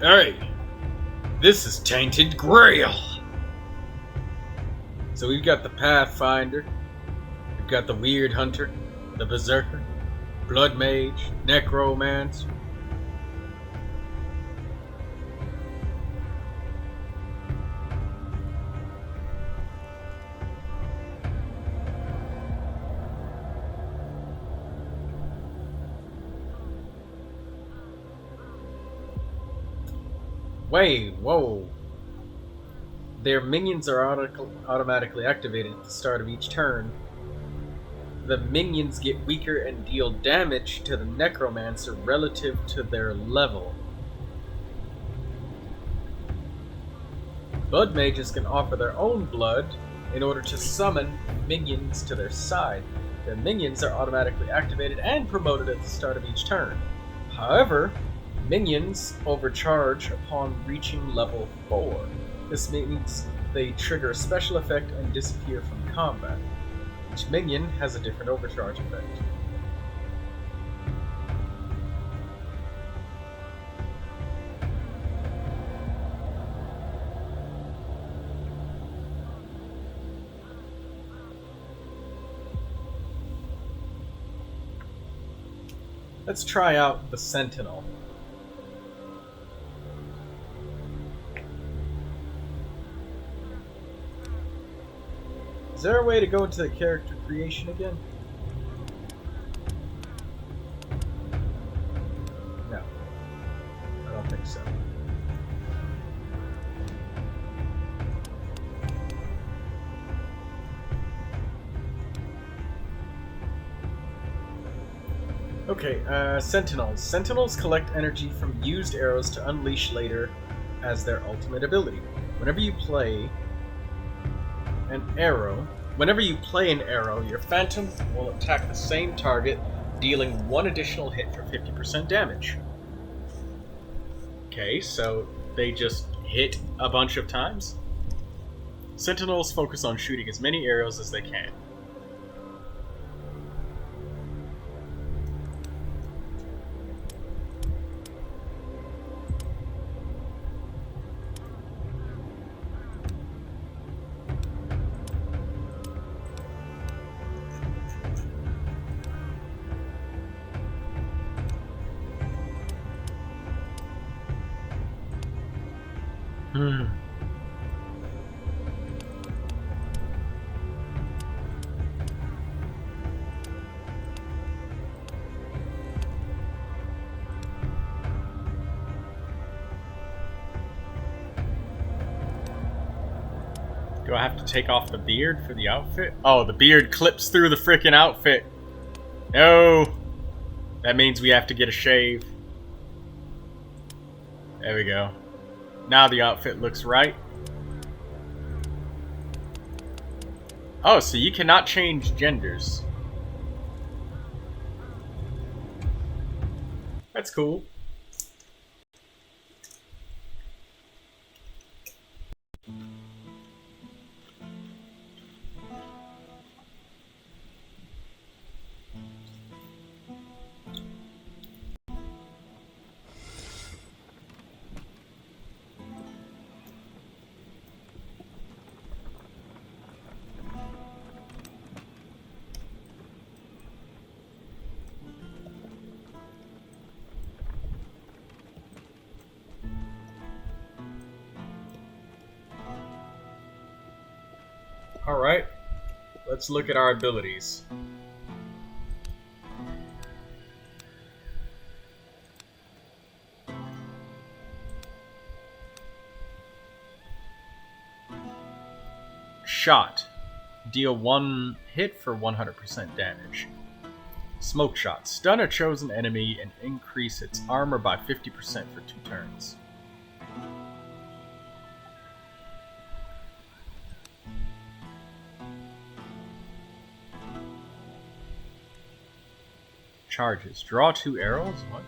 Hey, this is Tainted Grail. So we've got the Pathfinder, we've got the Weird Hunter, the Berserker, Blood Mage, Necromancer. Wait, whoa. Their minions are automatically activated at the start of each turn. The minions get weaker and deal damage to the Necromancer relative to their level. Blood mages can offer their own blood in order to summon minions to their side. Their minions are automatically activated and promoted at the start of each turn. However, minions overcharge upon reaching level 4. This means they trigger a special effect and disappear from combat. Each minion has a different overcharge effect. Let's try out the Sentinel. Is there a way to go into the character creation again? No. I don't think so. Okay, Sentinels. Sentinels collect energy from used arrows to unleash later as their ultimate ability. Whenever you play an arrow, your phantom will attack the same target, dealing one additional hit for 50% damage. Okay, so they just hit a bunch of times. Sentinels focus on shooting as many arrows as they can. Hmm. Do I have to take off the beard for the outfit? Oh, the beard clips through the frickin' outfit. No! That means we have to get a shave. There we go. Now the outfit looks right. Oh, so you cannot change genders. That's cool. Alright, let's look at our abilities. Shot. Deal 1 hit for 100% damage. Smoke shot. Stun a chosen enemy and increase its armor by 50% for 2 turns. Charges. Draw 2 arrows? What?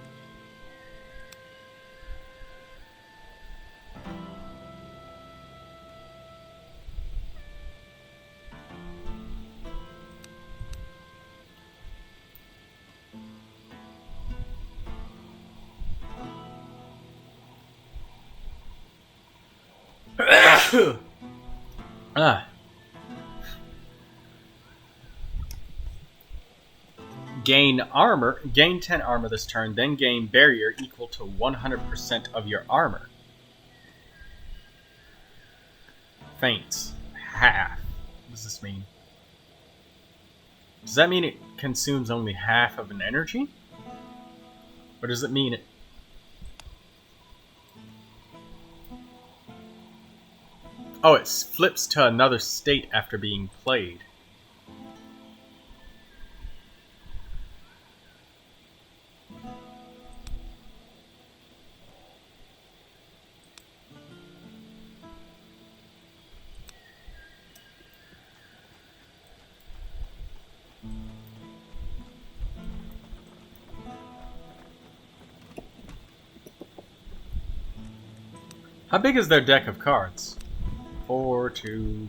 ah. Gain 10 armor this turn, then gain barrier equal to 100% of your armor. Faints. Half. What does this mean? Does that mean it consumes only half of an energy? Or does it mean it... Oh, it flips to another state after being played. How big is their deck of cards? 4, 2...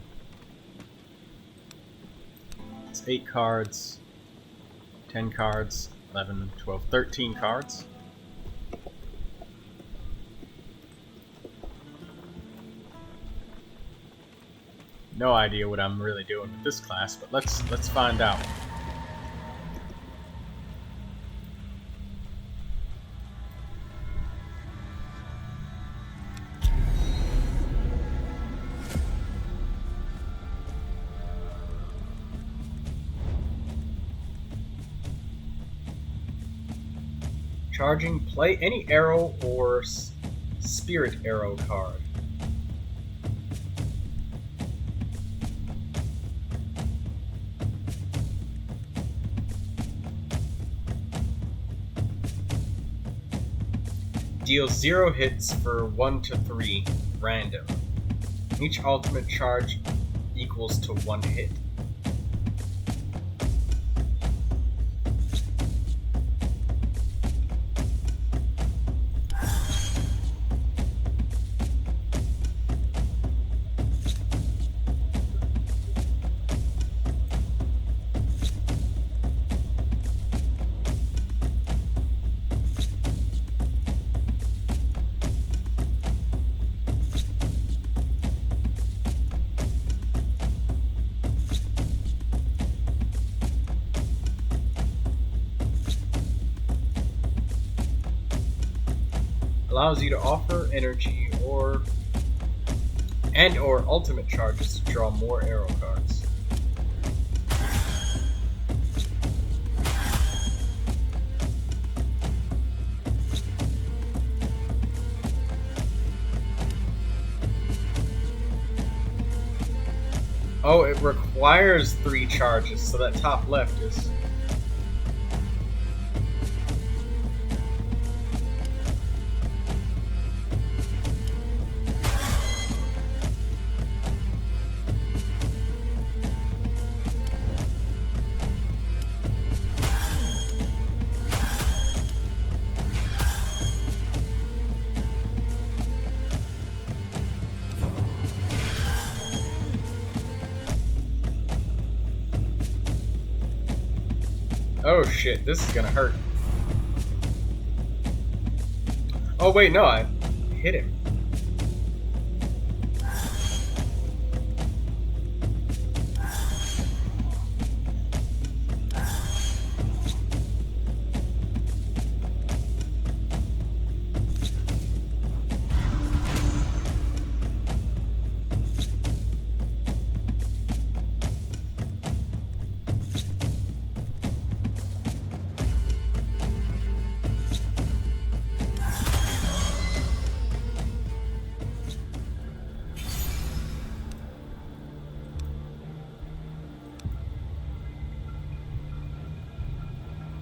It's 8 cards. 10 cards. 11, 12, 13 cards. No idea what I'm really doing with this class, but let's find out. Charging, play any arrow or spirit arrow card. Deal 0 hits for 1 to 3, random. Each ultimate charge equals to 1 hit. Allows you to offer energy or ultimate charges to draw more arrow cards. Oh, it requires 3 charges, so that top left is... Oh shit, this is gonna hurt. Oh wait, no, I hit him.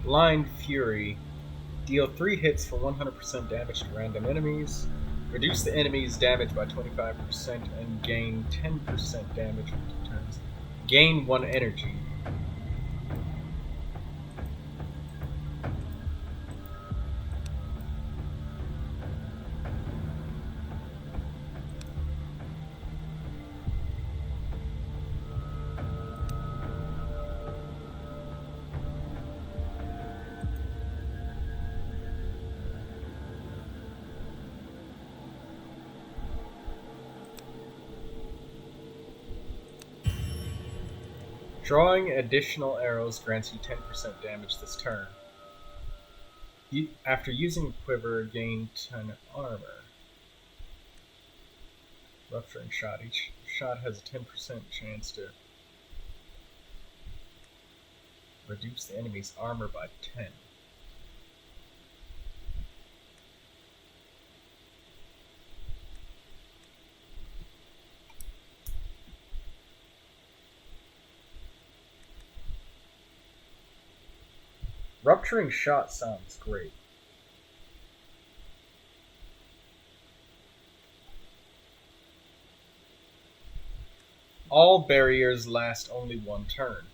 Blind Fury. Deal 3 hits for 100% damage to random enemies. Reduce the enemy's damage by 25% and gain 10% damage for 2 turns. Gain 1 energy. Drawing additional arrows grants you 10% damage this turn. After using Quiver, gain 10 armor. Rupturing shot. Each shot has a 10% chance to reduce the enemy's armor by 10. Rupturing shot sounds great. All barriers last only one turn.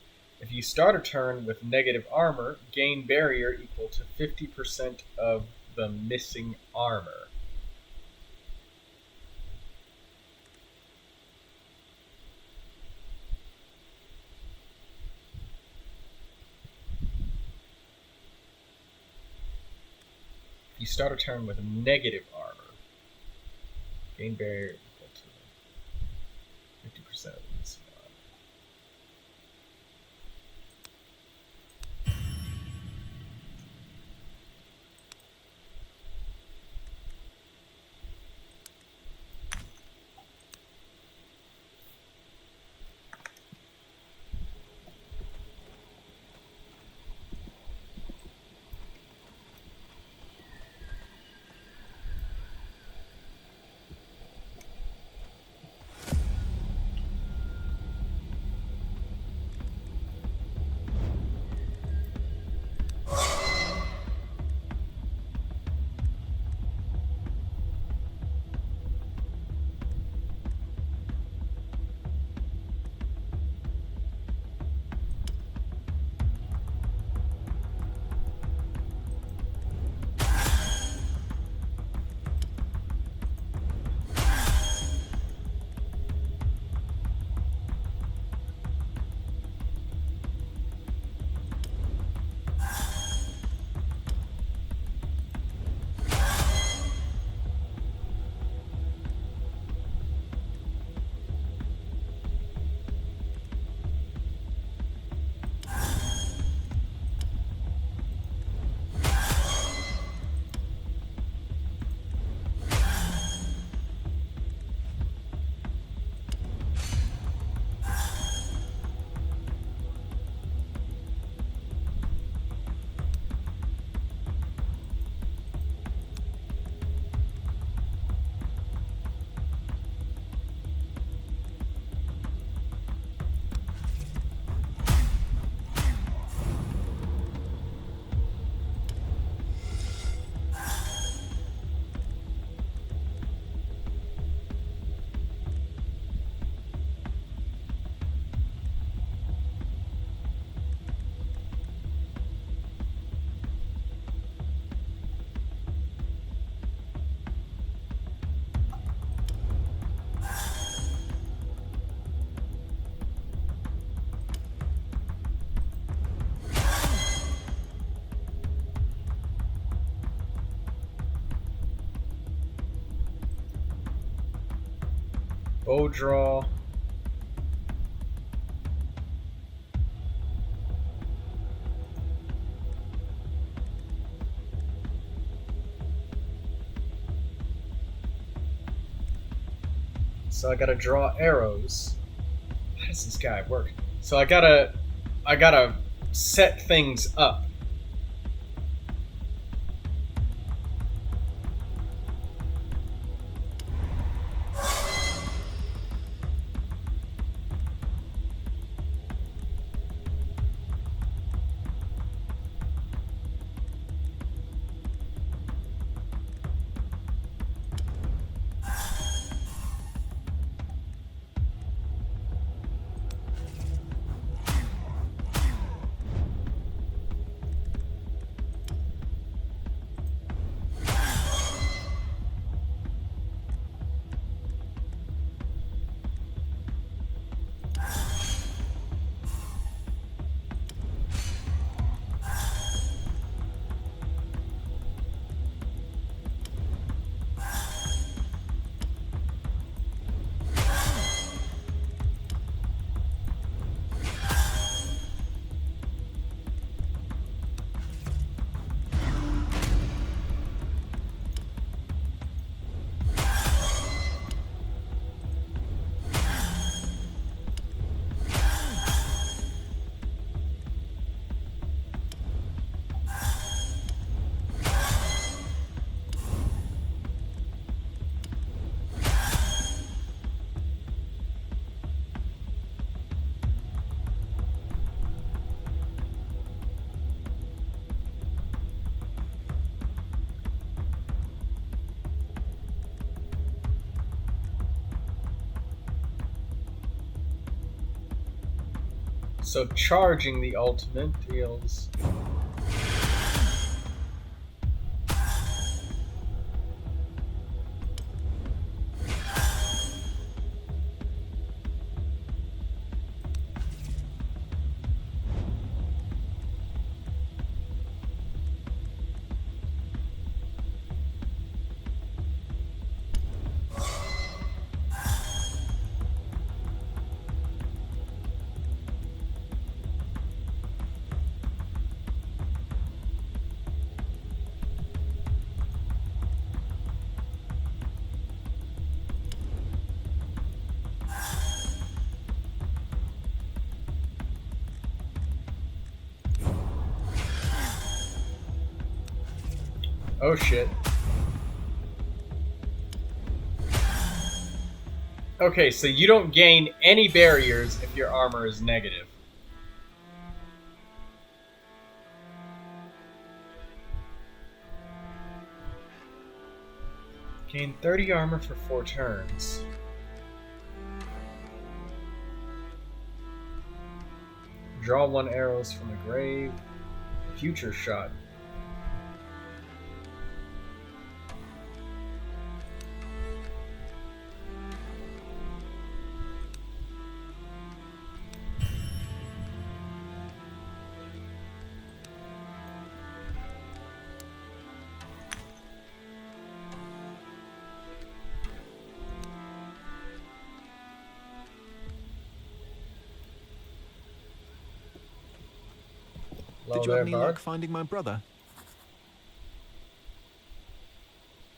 If you start a turn with negative armor, gain barrier equal to 50% of the missing armor. If you start a turn with negative armor, gain barrier equal to 50% of the missing armor. Bow draw. So I gotta draw arrows. How does this guy work? So I gotta set things up. So charging the ultimate deals... Oh shit. Okay, so you don't gain any barriers if your armor is negative. Gain 30 armor for 4 turns. Draw 1 arrows from the grave. Future shot. Did you have any luck finding my brother?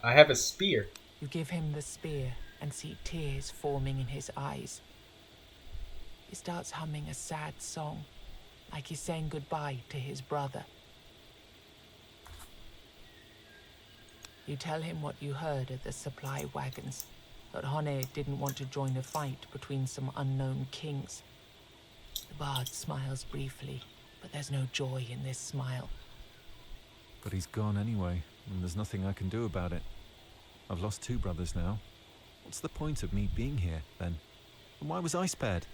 I have a spear. You give him the spear and see tears forming in his eyes. He starts humming a sad song, like he's saying goodbye to his brother. You tell him what you heard at the supply wagons, that Hone didn't want to join a fight between some unknown kings. The bard smiles briefly, but there's no joy in this smile. But he's gone anyway, and there's nothing I can do about it. I've lost 2 brothers now. What's the point of me being here, then? And why was I spared?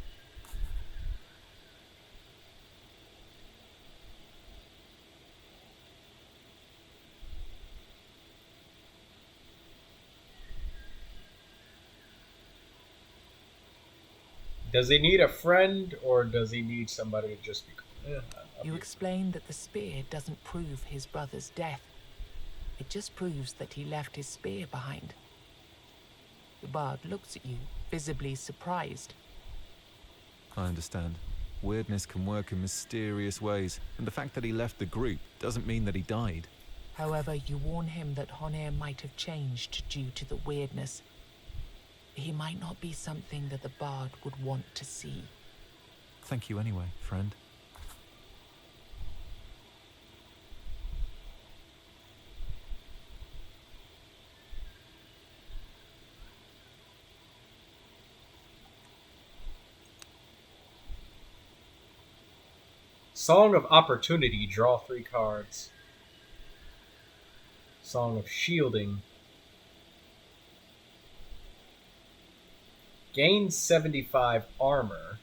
Does he need a friend, or does he need somebody to just be... You explain that the spear doesn't prove his brother's death. It just proves that he left his spear behind. The bard looks at you, visibly surprised. I understand. Weirdness can work in mysterious ways, and the fact that he left the group doesn't mean that he died. However, you warn him that Honir might have changed due to the weirdness. He might not be something that the bard would want to see. Thank you anyway, friend. Song of Opportunity, draw 3 cards. Song of Shielding. Gain 75 armor.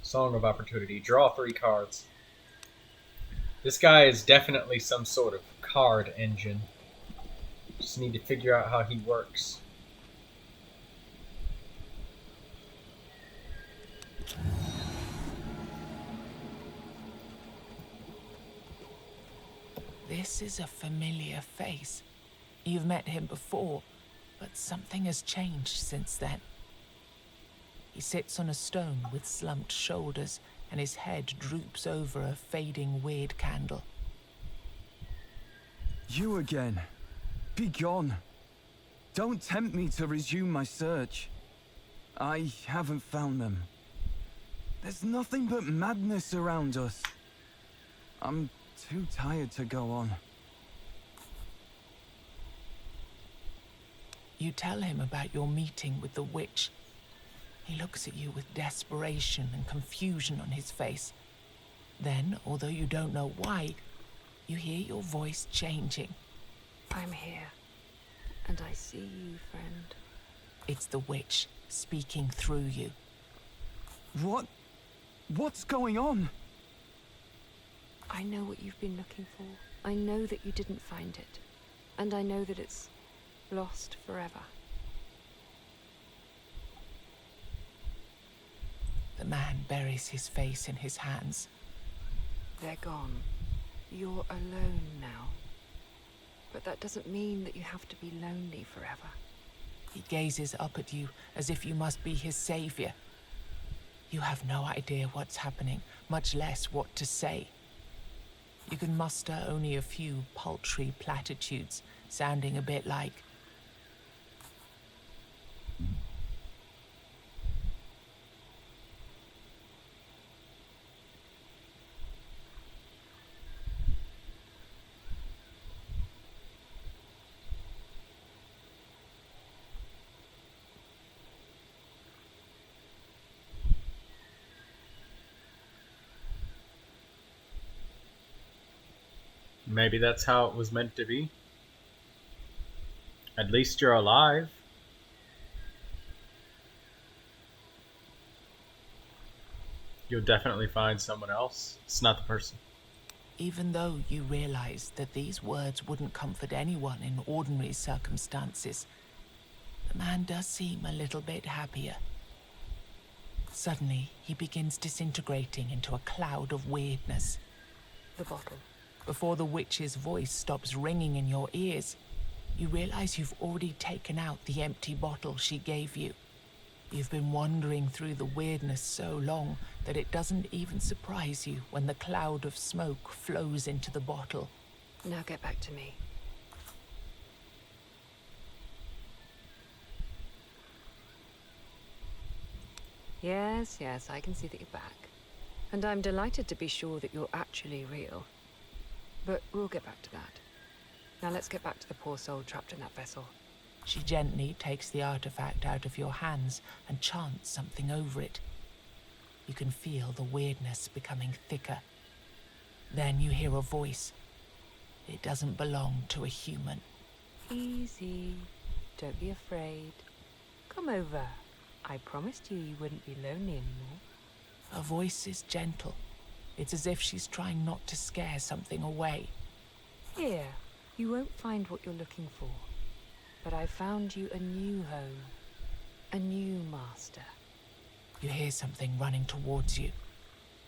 Song of Opportunity. Draw 3 cards. This guy is definitely some sort of card engine. Just need to figure out how he works. This is a familiar face. You've met him before, but something has changed since then. He sits on a stone with slumped shoulders, and his head droops over a fading weird candle. You again. Be gone. Don't tempt me to resume my search. I haven't found them. There's nothing but madness around us. I'm too tired to go on. You tell him about your meeting with the witch. He looks at you with desperation and confusion on his face. Then, although you don't know why, you hear your voice changing. I'm here, and I see you, friend. It's the witch speaking through you. What? What's going on? I know what you've been looking for. I know that you didn't find it. And I know that it's lost forever. The man buries his face in his hands. They're gone. You're alone now. But that doesn't mean that you have to be lonely forever. He gazes up at you as if you must be his savior. You have no idea what's happening, much less what to say. You can muster only a few paltry platitudes, sounding a bit like, Maybe that's how it was meant to be. At least you're alive. You'll definitely find someone else. It's not the person. even though you realize that these words wouldn't comfort anyone in ordinary circumstances, the man does seem a little bit happier. Suddenly, he begins disintegrating into a cloud of weirdness. The bottle. Before the witch's voice stops ringing in your ears, you realize you've already taken out the empty bottle she gave you. You've been wandering through the weirdness so long that it doesn't even surprise you when the cloud of smoke flows into the bottle. Now get back to me. Yes, I can see that you're back. And I'm delighted to be sure that you're actually real. But we'll get back to that. Now let's get back to the poor soul trapped in that vessel. She gently takes the artifact out of your hands and chants something over it. You can feel the weirdness becoming thicker. Then you hear a voice. It doesn't belong to a human. Easy. Don't be afraid. Come over. I promised you wouldn't be lonely anymore. Her voice is gentle. It's as if she's trying not to scare something away. Here, you won't find what you're looking for. But I found you a new home. A new master. You hear something running towards you.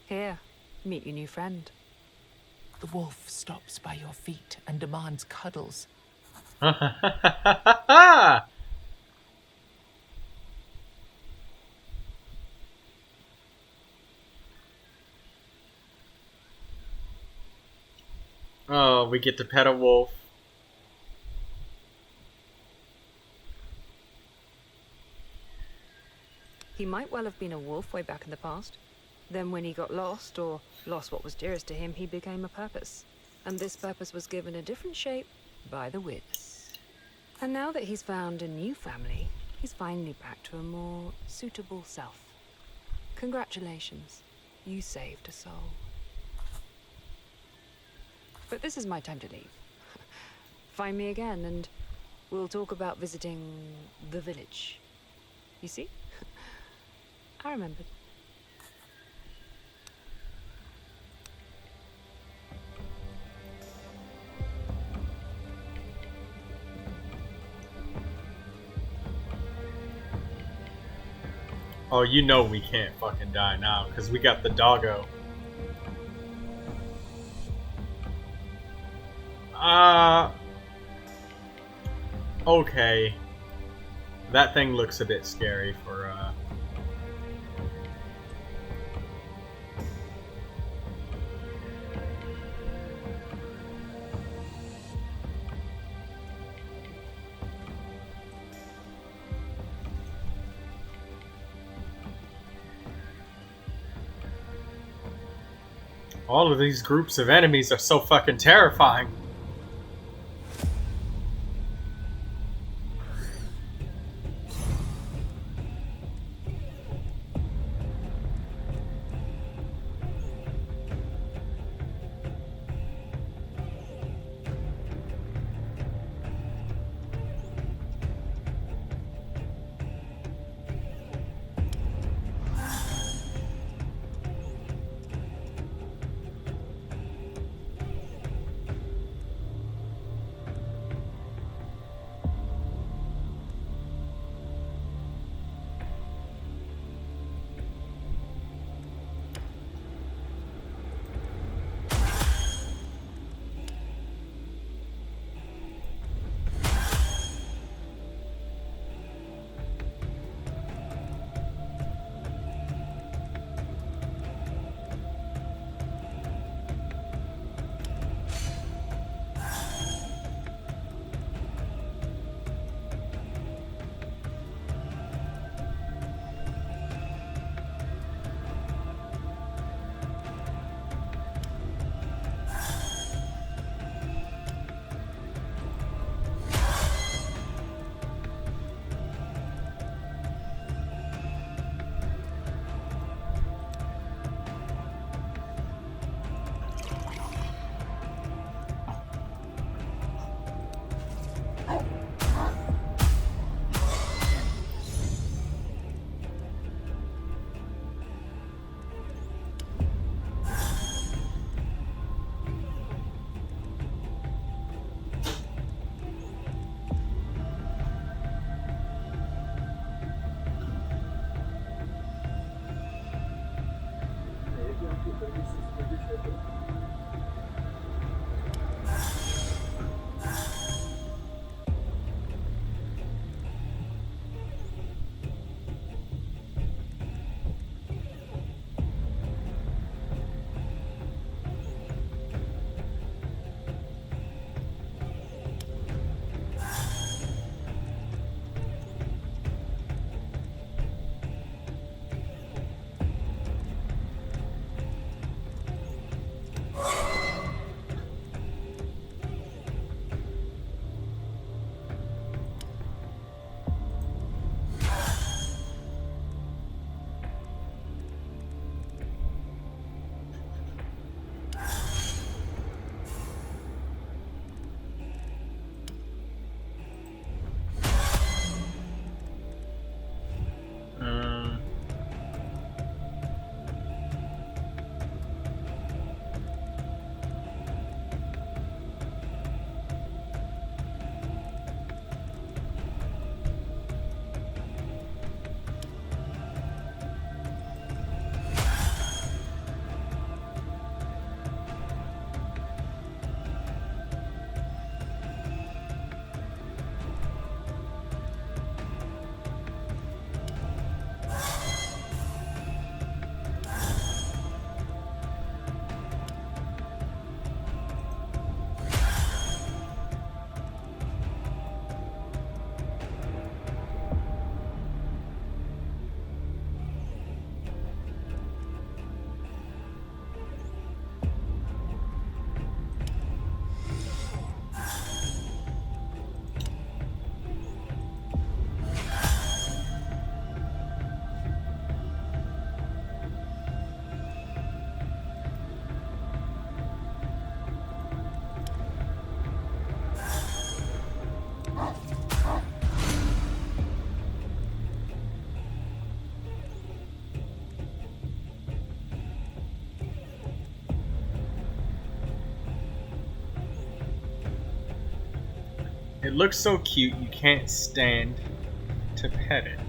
Here, meet your new friend. The wolf stops by your feet and demands cuddles. Oh, we get to pet a wolf. He might well have been a wolf way back in the past. Then when he got lost, or lost what was dearest to him, he became a purpose. And this purpose was given a different shape by the wits. And now that he's found a new family, he's finally back to a more suitable self. Congratulations, you saved a soul. But this is my time to leave. Find me again and we'll talk about visiting the village. You see? I remembered. Oh, you know we can't fucking die now, because we got the doggo. Okay. That thing looks a bit scary for, all of these groups of enemies are so fucking terrifying. It looks so cute, you can't stand to pet it.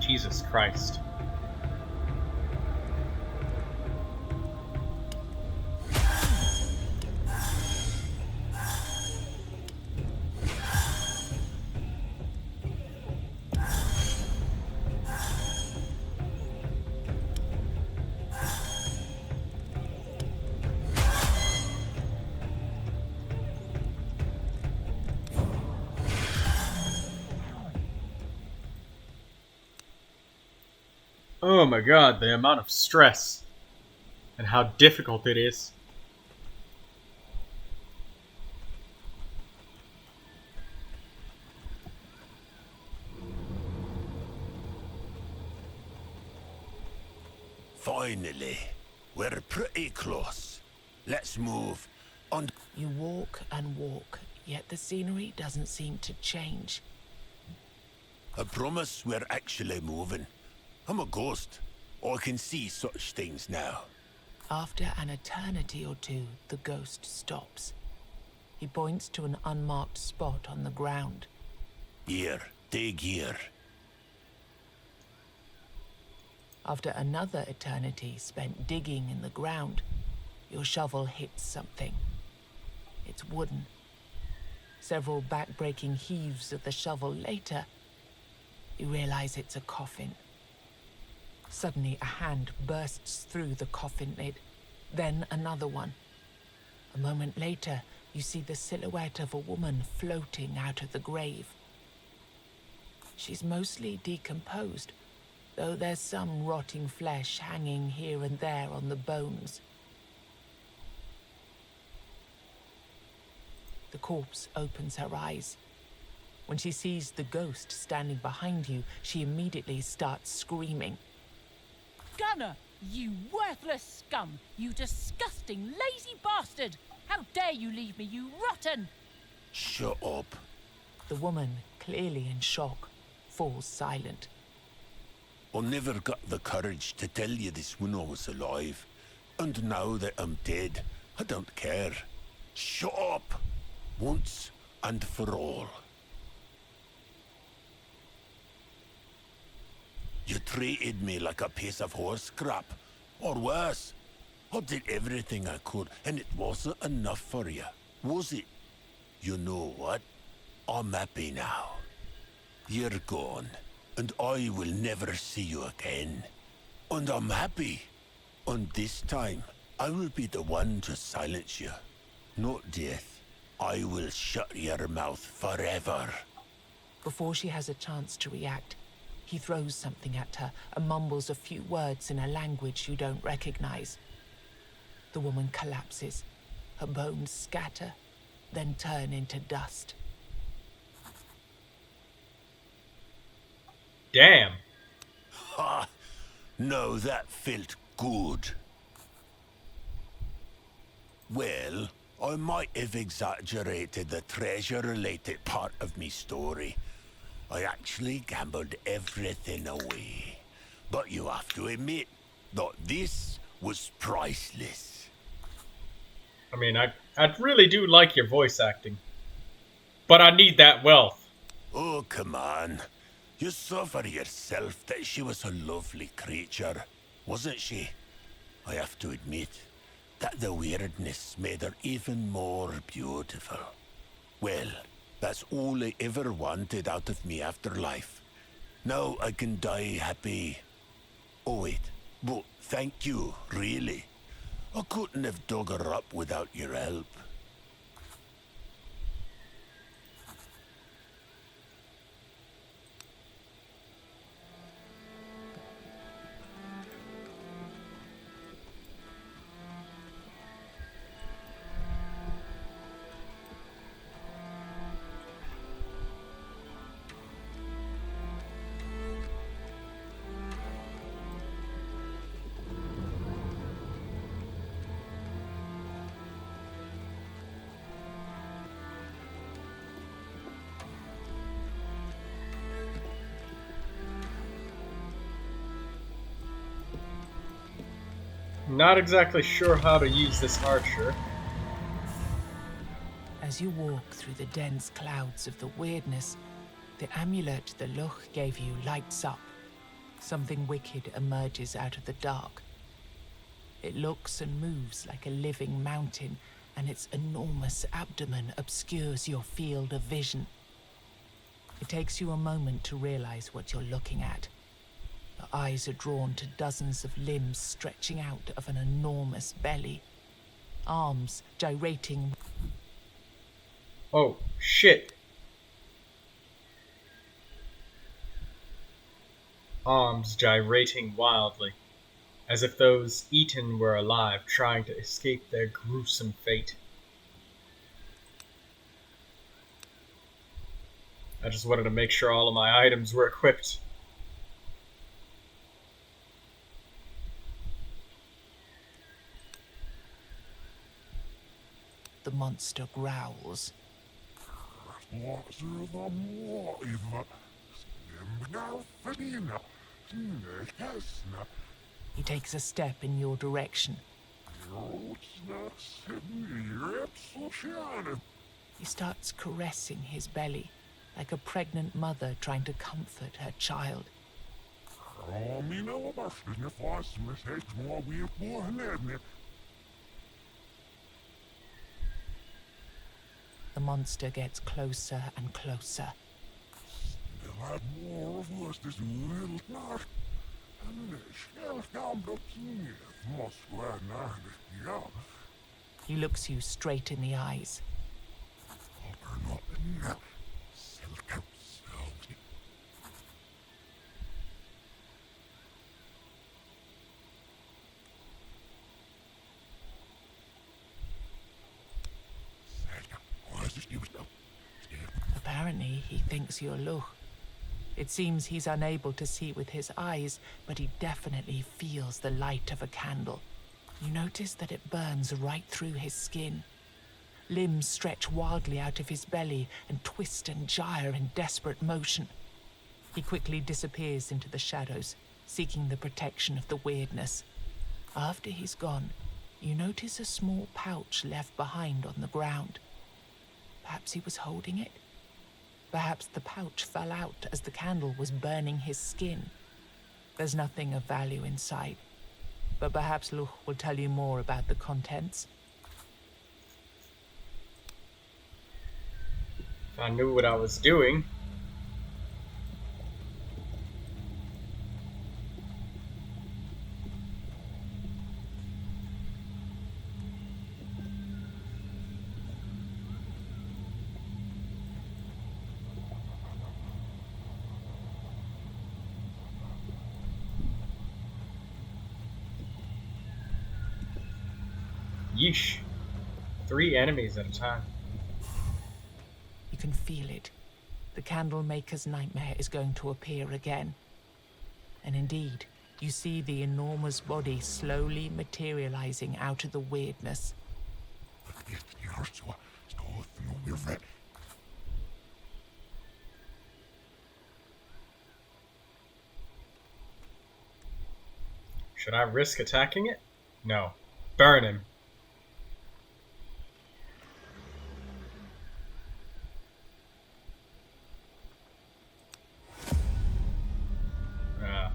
Jesus Christ. Oh my god, the amount of stress and how difficult it is. Finally, we're pretty close. Let's move on. You walk and walk, yet the scenery doesn't seem to change. I promise we're actually moving. I'm a ghost. I can see such things now. After an eternity or two, the ghost stops. He points to an unmarked spot on the ground. Here, dig here. After another eternity spent digging in the ground, your shovel hits something. It's wooden. Several back-breaking heaves of the shovel later, you realize it's a coffin. Suddenly, a hand bursts through the coffin lid, then another one. A moment later, you see the silhouette of a woman floating out of the grave. She's mostly decomposed, though there's some rotting flesh hanging here and there on the bones. The corpse opens her eyes. When she sees the ghost standing behind you, she immediately starts screaming. Gunner, you worthless scum! You disgusting, lazy bastard! How dare you leave me, you rotten! Shut up. The woman, clearly in shock, falls silent. I never got the courage to tell you this when I was alive. And now that I'm dead, I don't care. Shut up! Once and for all. You treated me like a piece of horse scrap. Or worse. I did everything I could, and it wasn't enough for you, was it? You know what? I'm happy now. You're gone, and I will never see you again. And I'm happy. And this time, I will be the one to silence you. Not death. I will shut your mouth forever. Before she has a chance to react, he throws something at her and mumbles a few words in a language you don't recognize. The woman collapses. Her bones scatter, then turn into dust. Damn. Ha! Now that felt good. Well, I might have exaggerated the treasure-related part of me story. I actually gambled everything away. But you have to admit that this was priceless. I mean, I really do like your voice acting. But I need that wealth. Oh, come on. You saw for yourself that she was a lovely creature, wasn't she? I have to admit that the weirdness made her even more beautiful. Well, that's all I ever wanted out of me afterlife. Now I can die happy. Oh wait, but thank you, really. I couldn't have dug her up without your help. Not exactly sure how to use this archer. As you walk through the dense clouds of the weirdness, the amulet the Luch gave you lights up. Something wicked emerges out of the dark. It looks and moves like a living mountain, and its enormous abdomen obscures your field of vision. It takes you a moment to realize what you're looking at. Your eyes are drawn to dozens of limbs stretching out of an enormous belly. Arms gyrating. Oh, shit. Arms gyrating wildly, as if those eaten were alive, trying to escape their gruesome fate. I just wanted to make sure all of my items were equipped. The monster growls. He takes a step in your direction. He starts caressing his belly, like a pregnant mother trying to comfort her child. The monster gets closer and closer. He looks you straight in the eyes. Apparently, he thinks you're Luch. It seems he's unable to see with his eyes, but he definitely feels the light of a candle. You notice that it burns right through his skin. Limbs stretch wildly out of his belly and twist and gyre in desperate motion. He quickly disappears into the shadows, seeking the protection of the weirdness. After he's gone, you notice a small pouch left behind on the ground. Perhaps he was holding it? Perhaps the pouch fell out as the candle was burning his skin. There's nothing of value inside, but perhaps Luch will tell you more about the contents. If I knew what I was doing. Yeesh. 3 enemies at a time. You can feel it. The candle maker's nightmare is going to appear again. And indeed, You see the enormous body slowly materializing out of the weirdness. Should I risk attacking it? No. Burn him. Ah.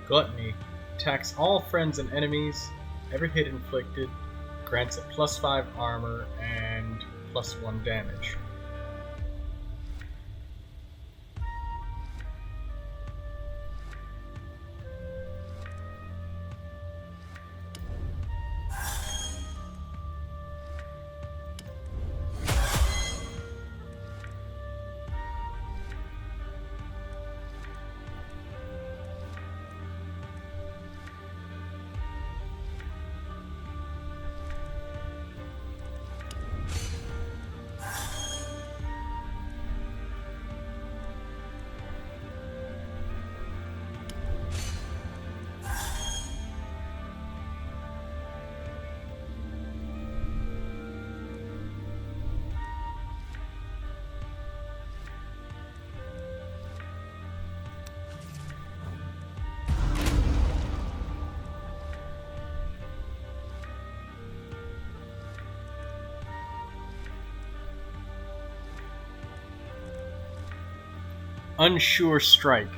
Gluttony. Attacks all friends and enemies. Every hit inflicted grants it +5 armor and +1 damage. Unsure Strike.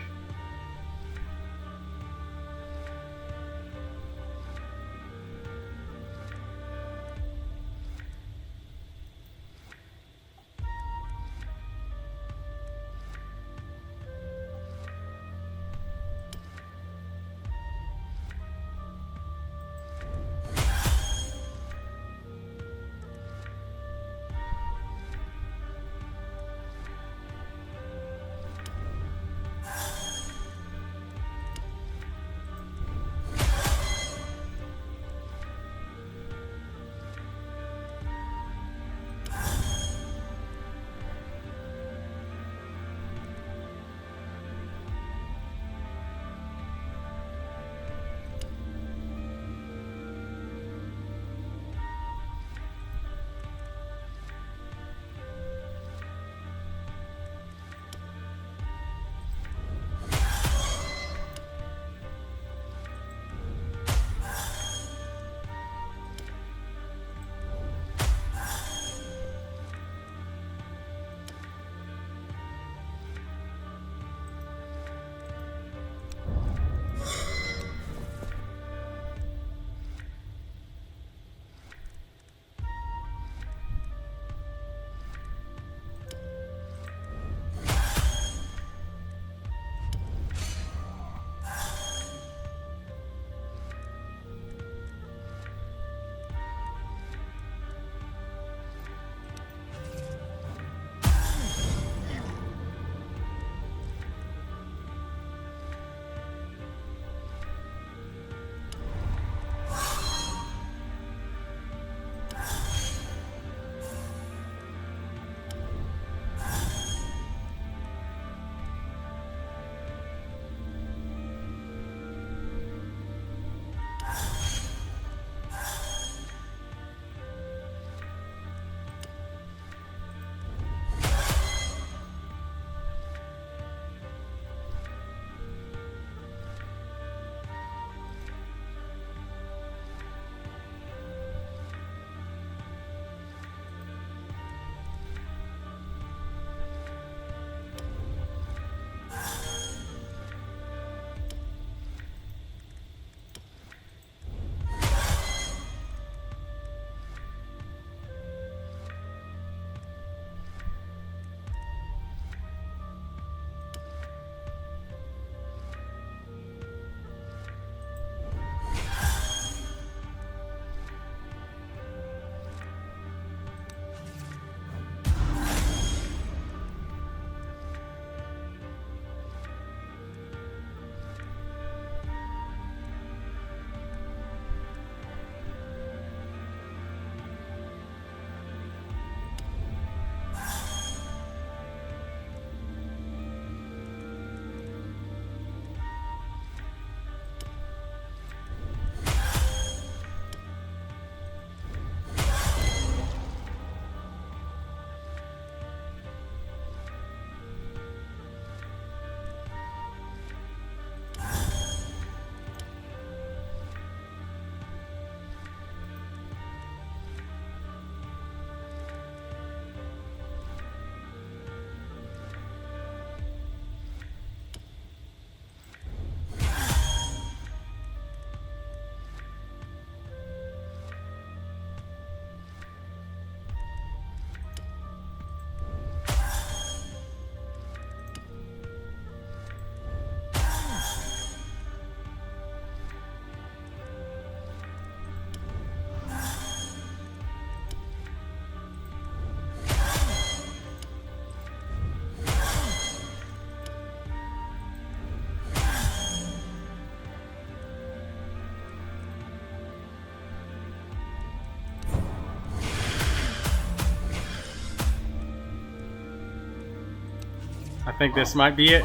think this might be it.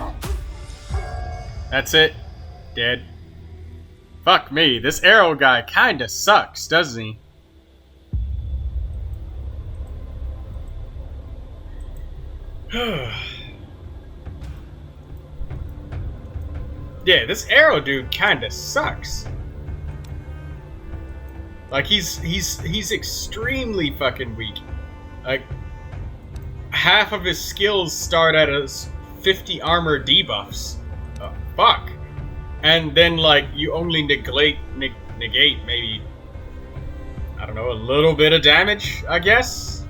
That's it. Dead. Fuck me, this arrow guy kinda sucks, doesn't he? Yeah, this arrow dude kinda sucks. Like he's extremely fucking weak. Like half of his skills start at his 50 armor debuffs. Fuck. And then like you only negate maybe, I don't know, a little bit of damage, I guess.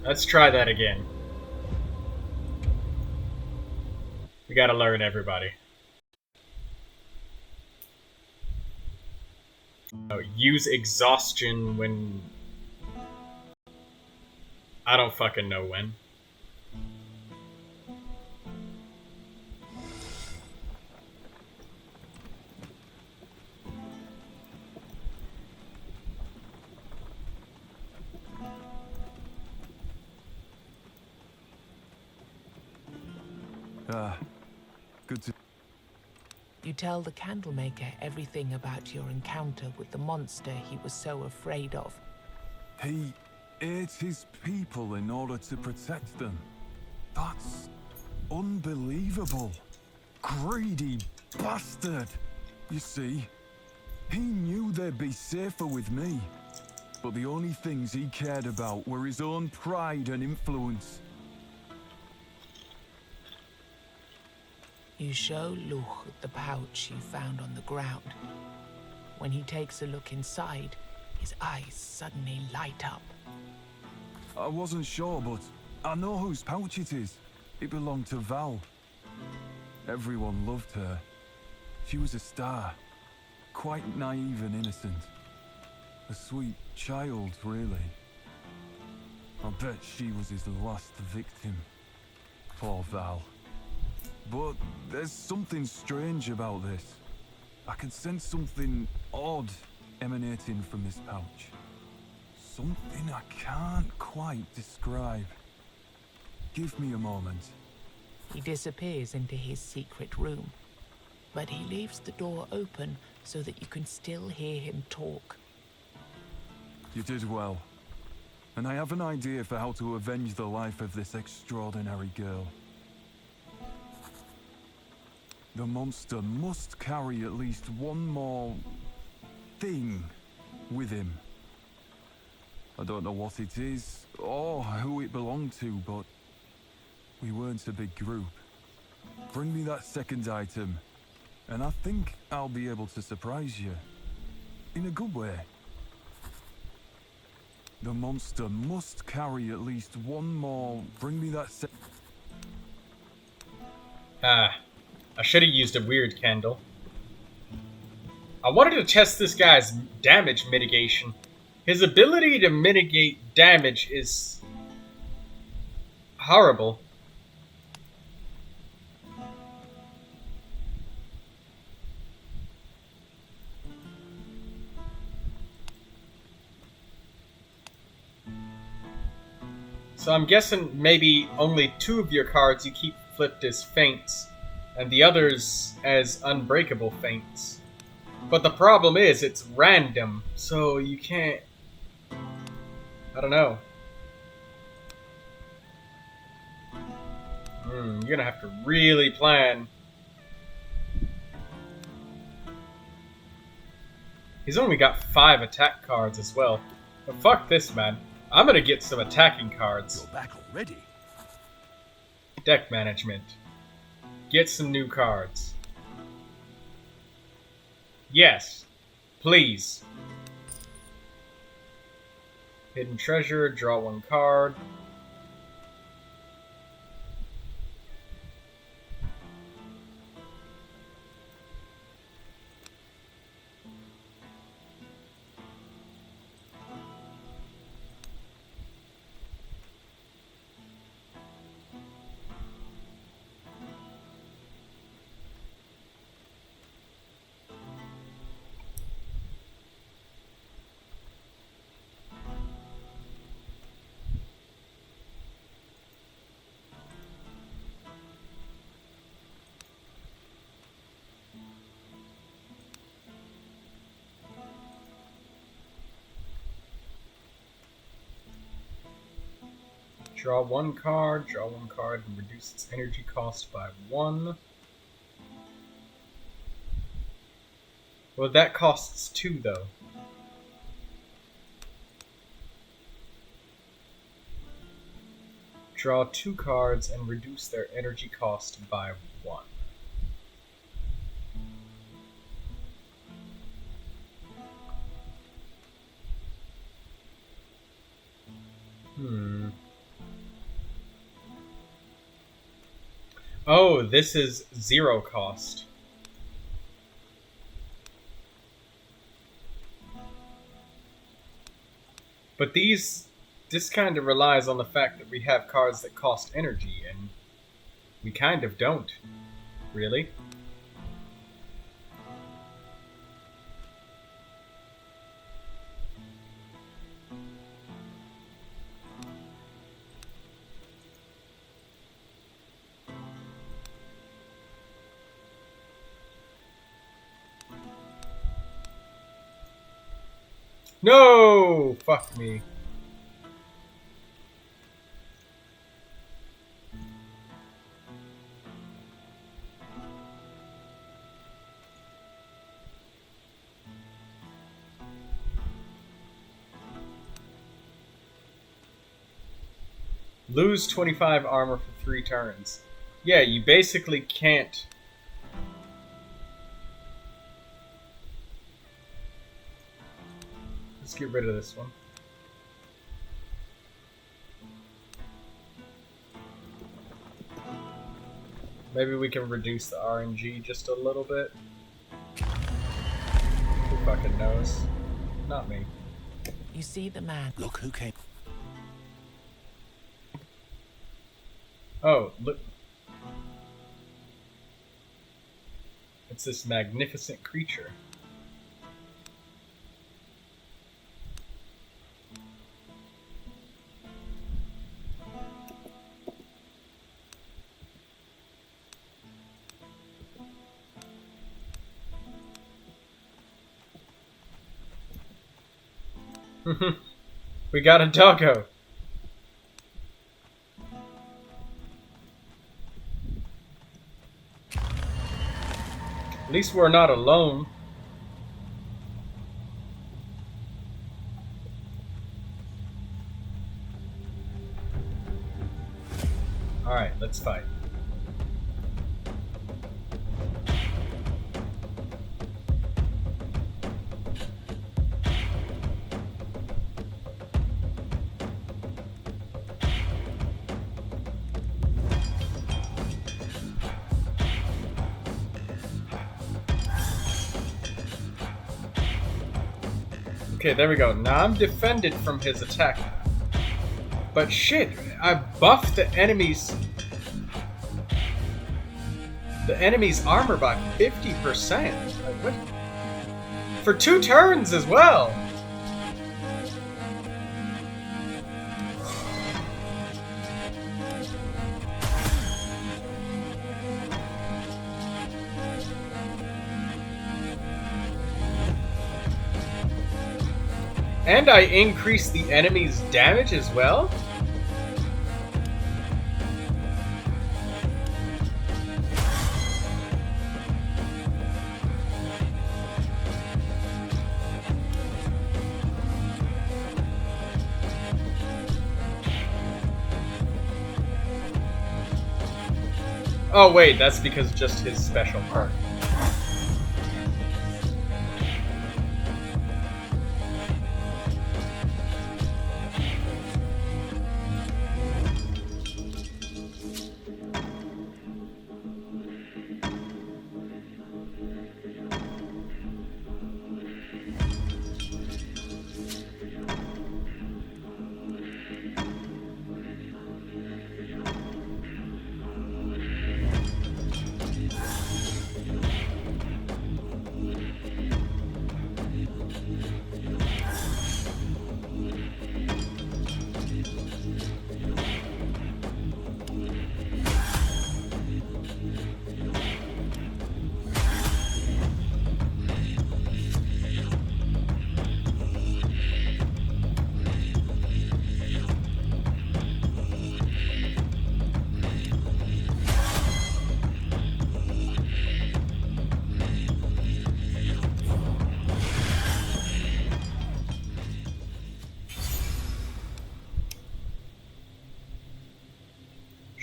Let's try that again. We gotta learn, everybody. Oh, use exhaustion when... I don't fucking know when. Good to... You tell the candlemaker everything about your encounter with the monster he was so afraid of. He ate his people in order to protect them. That's unbelievable. Greedy bastard. You see, he knew they'd be safer with me. But the only things he cared about were his own pride and influence. You show Luch the pouch you found on the ground. When he takes a look inside, his eyes suddenly light up. I wasn't sure, but I know whose pouch it is. It belonged to Val. Everyone loved her. She was a star. Quite naive and innocent. A sweet child, really. I bet she was his last victim. Poor Val. But there's something strange about this. I can sense something odd emanating from this pouch. Something I can't quite describe. Give me a moment. He disappears into his secret room, but he leaves the door open so that you can still hear him talk. You did well. And I have an idea for how to avenge the life of this extraordinary girl. The monster must carry at least one more thing with him. I don't know what it is or who it belonged to, but we weren't a big group. Bring me that second item, and I think I'll be able to surprise you. In a good way. The monster must carry at least one more. Bring me that I should have used a weird candle. I wanted to test this guy's damage mitigation. His ability to mitigate damage is horrible. So I'm guessing maybe only 2 of your cards you keep flipped as feints, and the others as unbreakable feints. But the problem is, it's random, so you can't... I don't know. You're gonna have to really plan. He's only got 5 attack cards as well. But fuck this, man. I'm gonna get some attacking cards. You're back already. Deck management. Get some new cards. Yes. Please. Hidden treasure, draw 1 card. Draw one card, and reduce its energy cost by 1. Well, that costs 2, though. Draw 2 cards and reduce their energy cost by 1. Oh, this is 0 cost. But this kind of relies on the fact that we have cards that cost energy, and we kind of don't, really. No! Fuck me. Lose 25 armor for 3 turns. Yeah, you basically can't. Let's get rid of this one. Maybe we can reduce the RNG just a little bit. Who fucking knows? Not me. You see the man. Look who came. Oh, look. It's this magnificent creature. We got a doggo. At least we're not alone. Alright, let's fight. Okay, there we go. Now I'm defended from his attack. But shit, I buffed the enemy's armor by 50%. Like, what? For 2 turns as well. And I increase the enemy's damage as well? Oh wait, that's because just his special perk.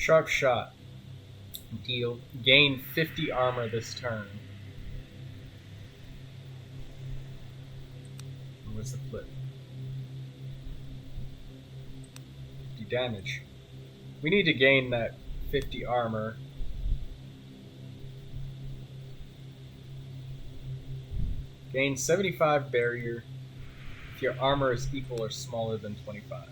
Sharp shot. Gain 50 armor this turn. What's the flip? 50 damage. We need to gain that 50 armor. Gain 75 barrier if your armor is equal or smaller than 25.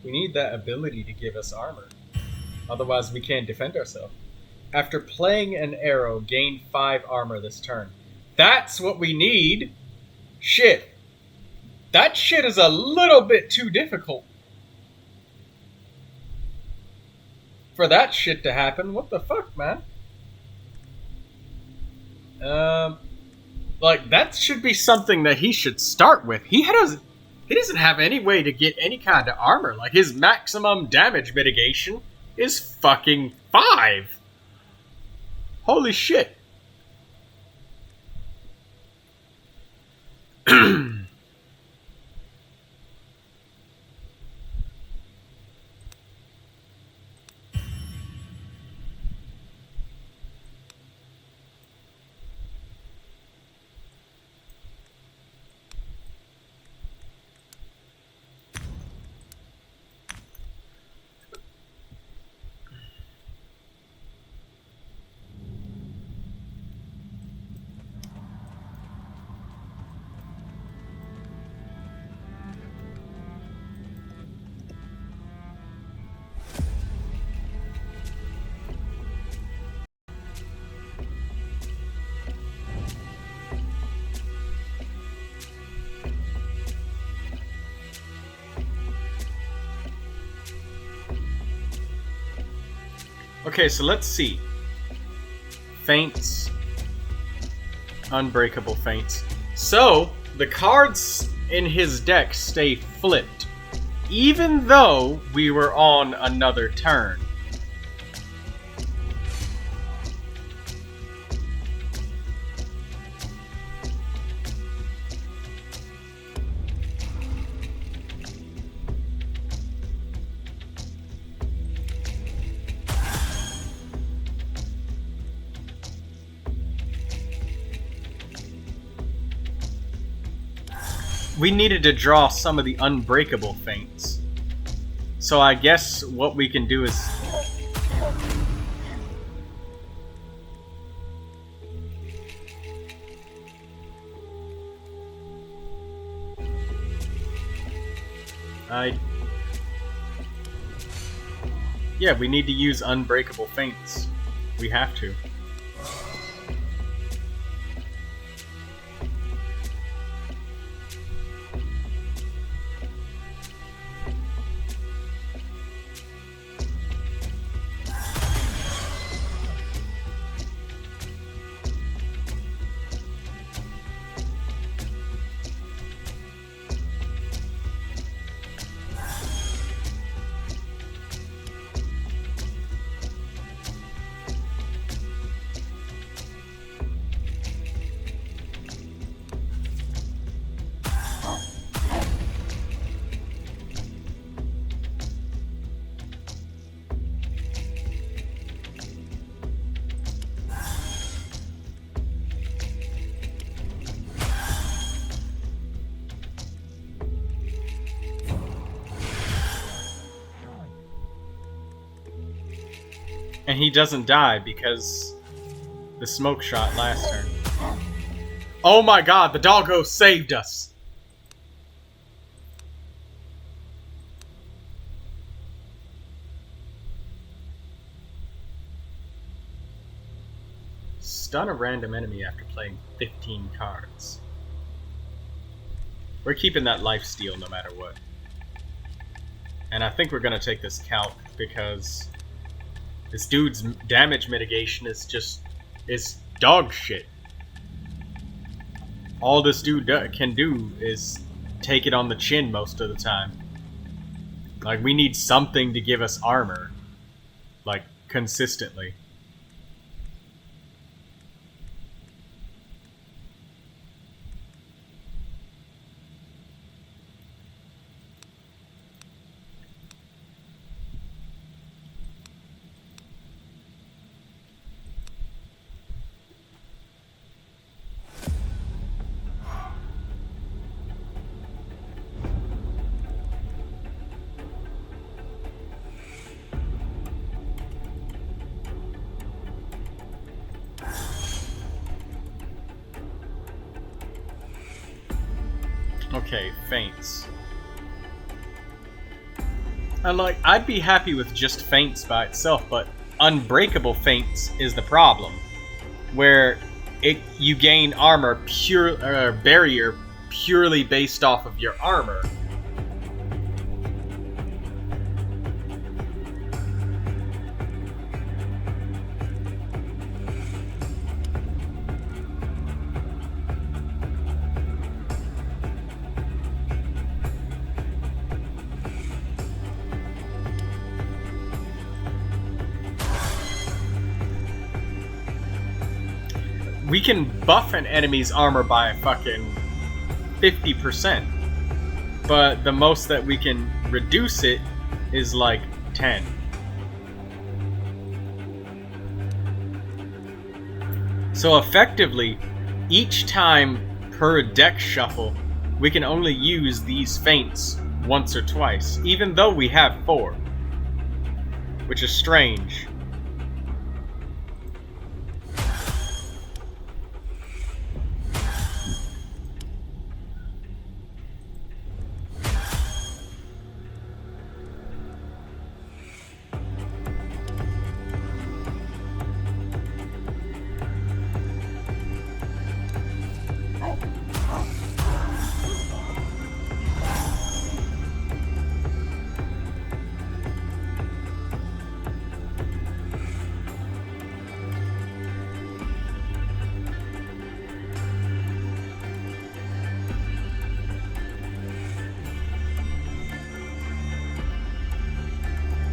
We need that ability to give us armor. Otherwise, we can't defend ourselves. After playing an arrow, gain 5 armor this turn. That's what we need! Shit. That shit is a little bit too difficult for that shit to happen. What the fuck, man? Like, that should be something that he should start with. He doesn't have any way to get any kind of armor. Like, his maximum damage mitigation is fucking 5. Holy shit. Okay, so let's see. Feints. Unbreakable feints. So, the cards in his deck stay flipped, even though we were on another turn. We needed to draw some of the unbreakable feints. So I guess what we can do is... Yeah, we need to use unbreakable feints. We have to. And he doesn't die because the smoke shot last turn. Oh my god, the doggo saved us! Stun a random enemy after playing 15 cards. We're keeping that lifesteal no matter what. And I think we're going to take this calc because this dude's damage mitigation is dog shit. All this dude can do is take it on the chin most of the time. Like, we need something to give us armor. Like, consistently. Okay, feints. And like, I'd be happy with just feints by itself, but unbreakable feints is the problem, where you gain armor barrier purely based off of your armor. We can buff an enemy's armor by fucking 50%, but the most that we can reduce it is like 10. So effectively, each time per deck shuffle, we can only use these feints once or twice, even though we have 4, which is strange.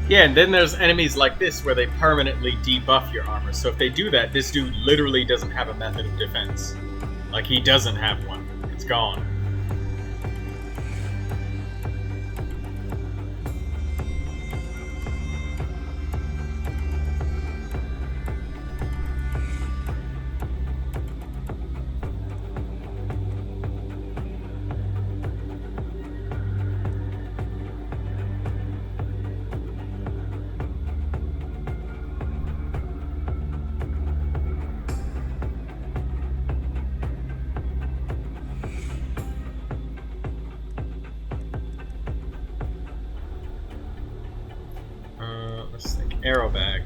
Yeah, and then there's enemies like this where they permanently debuff your armor. So if they do that, this dude literally doesn't have a method of defense. Like, he doesn't have one. It's gone. Let's think. Arrow bag.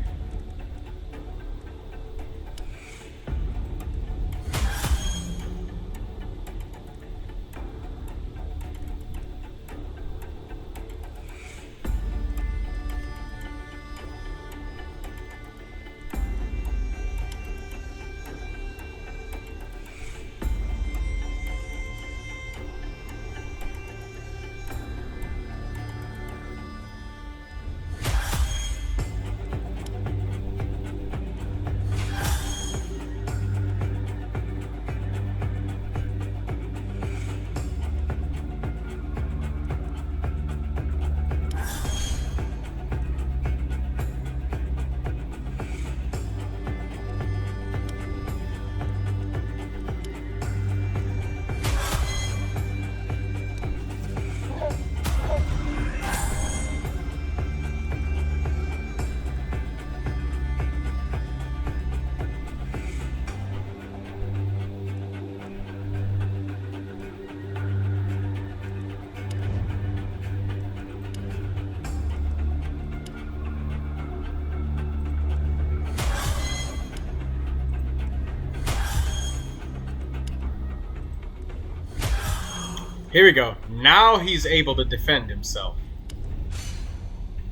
Here we go. Now he's able to defend himself.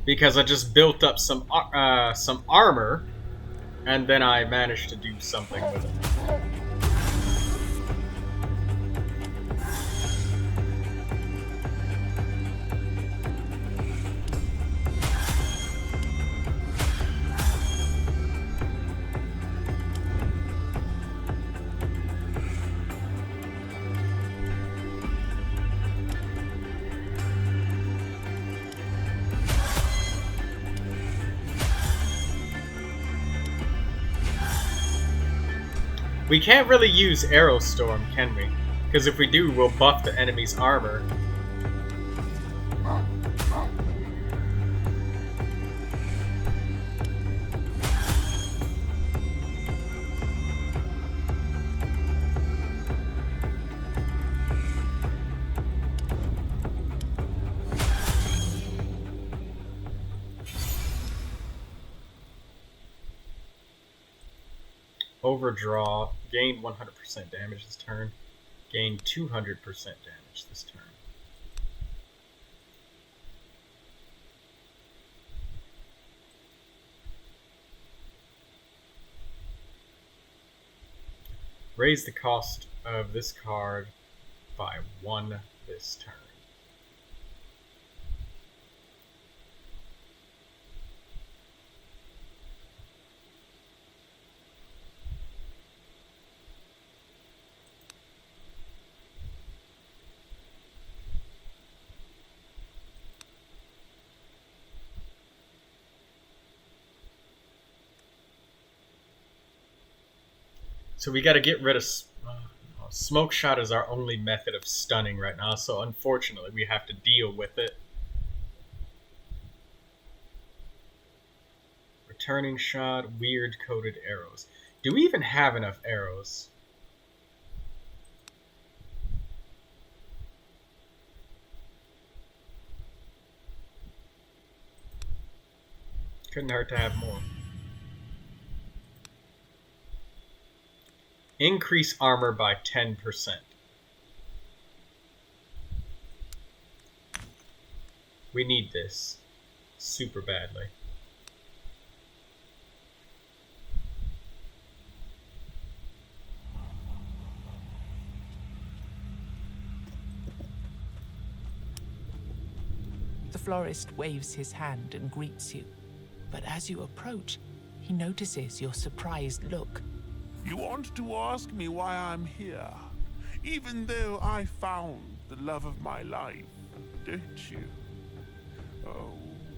Because I just built up some armor, and then I managed to do something with it. We can't really use Arrow Storm, can we? Because if we do, we'll buff the enemy's armor. Overdraw. Gained 100% damage this turn. Gained 200% damage this turn. Raise the cost of this card by 1 this turn. So we got to get rid of... Smoke shot is our only method of stunning right now, so unfortunately we have to deal with it. Returning shot, weird coated arrows. Do we even have enough arrows? Couldn't hurt to have more. Increase armor by 10%. We need this super badly. The florist waves his hand and greets you, but as you approach, he notices your surprised look. You want to ask me why I'm here, even though I found the love of my life, don't you? Oh,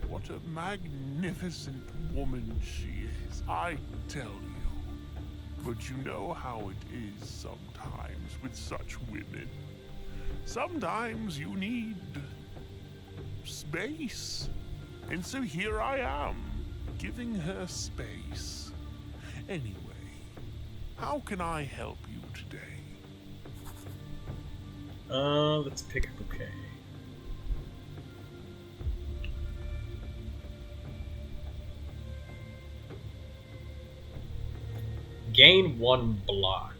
what a magnificent woman she is, I tell you. But you know how it is sometimes with such women. Sometimes you need space. And so here I am, giving her space. Anyway, how can I help you today? Let's pick a bouquet. Gain 1 block.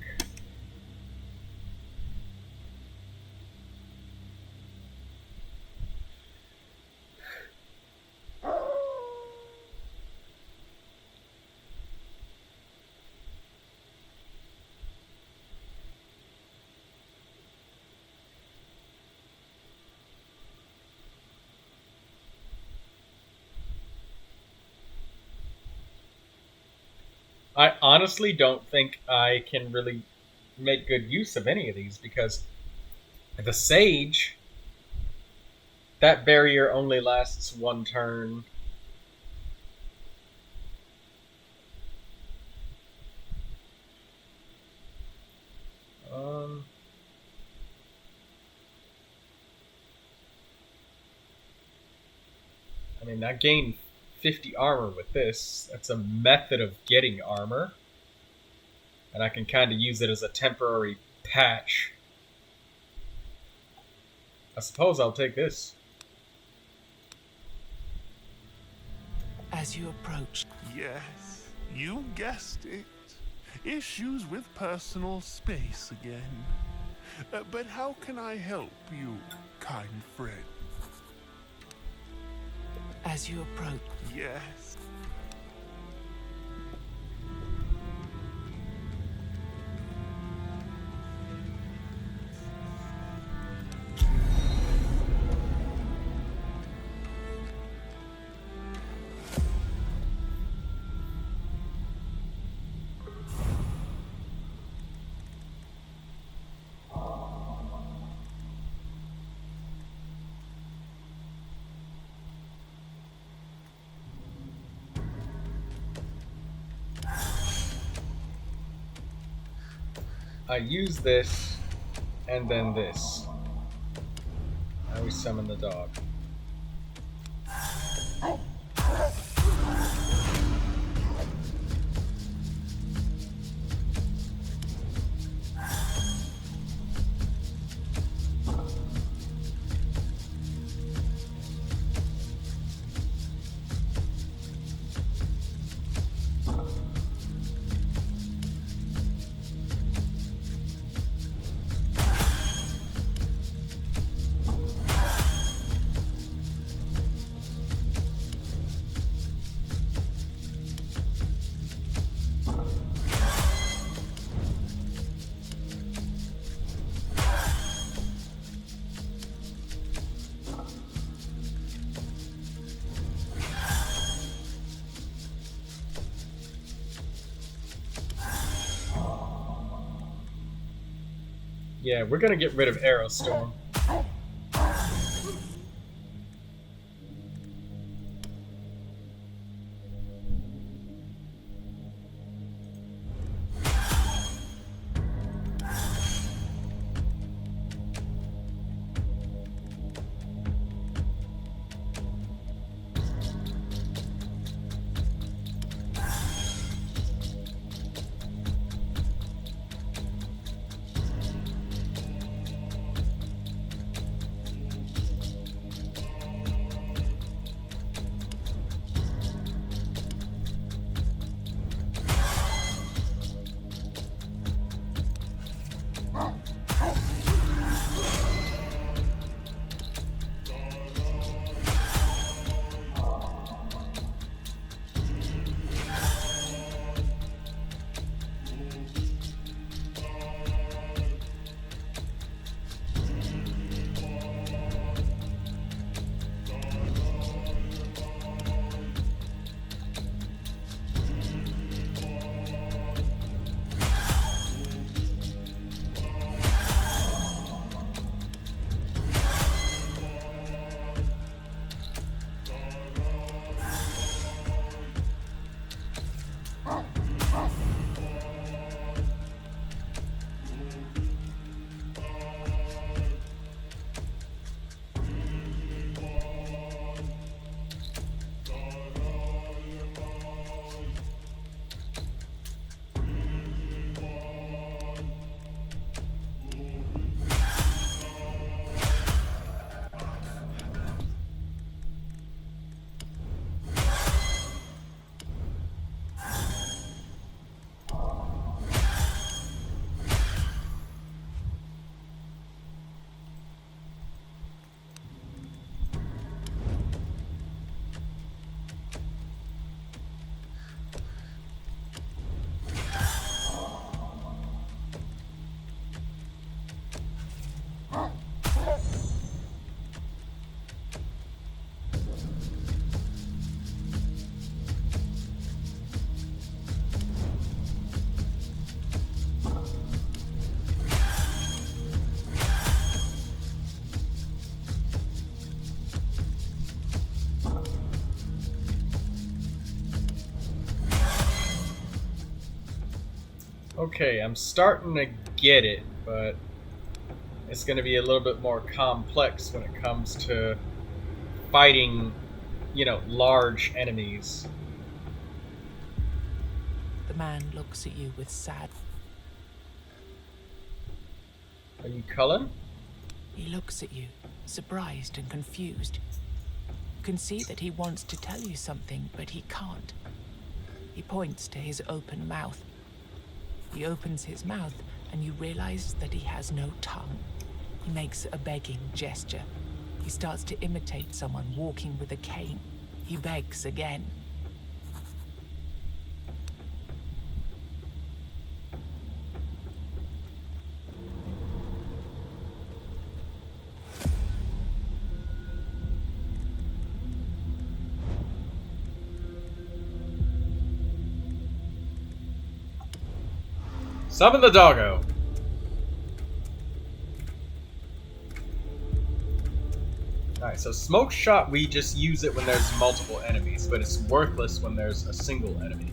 I honestly don't think I can really make good use of any of these because the Sage, that barrier only lasts 1 turn. I mean, I gained 50 armor with this. That's a method of getting armor. And I can kind of use it as a temporary patch. I suppose I'll take this. As you approach, Yes, you guessed it. Issues with personal space again. But how can I help you, kind friend? As you approach, Yes. I use this, and then this. Now we summon the dog. Yeah, we're gonna get rid of Aerostorm. Okay, I'm starting to get it, but it's going to be a little bit more complex when it comes to fighting, large enemies. the man looks at you with sad. Are you Cullen? He looks at you, surprised and confused. You can see that he wants to tell you something, but he can't. He points to his open mouth. He opens his mouth, and you realize that he has no tongue. He makes a begging gesture. He starts to imitate someone walking with a cane. He begs again. Summon the doggo. Alright, so smoke shot, we just use it when there's multiple enemies, but it's worthless when there's a single enemy.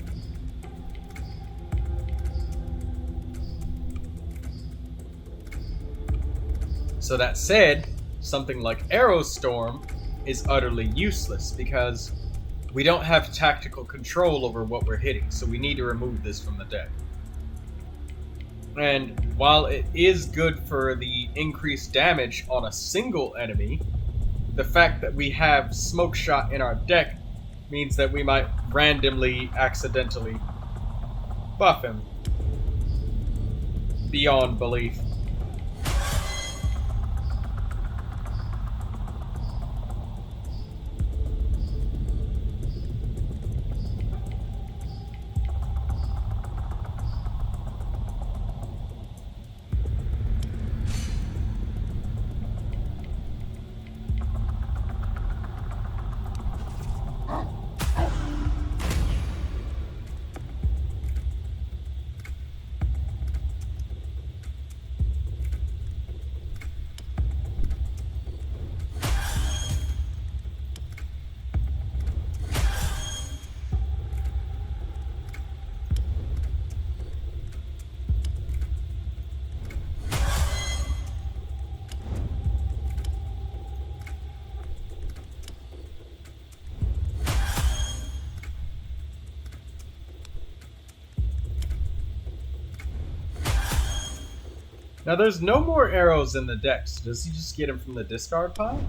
So that said, something like Arrow Storm is utterly useless because we don't have tactical control over what we're hitting, so we need to remove this from the deck. And while it is good for the increased damage on a single enemy, the fact that we have Smoke Shot in our deck means that we might randomly, accidentally buff him beyond belief. Now there's no more arrows in the deck, so does he just get them from the discard pile?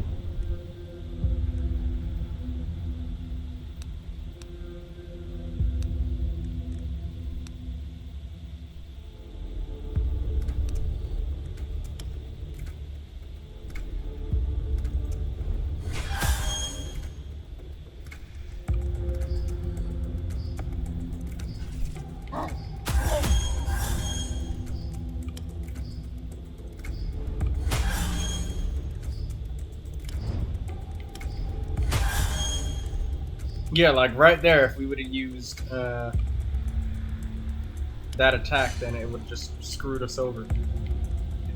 Yeah, like right there, if we would have used that attack, then it would have just screwed us over.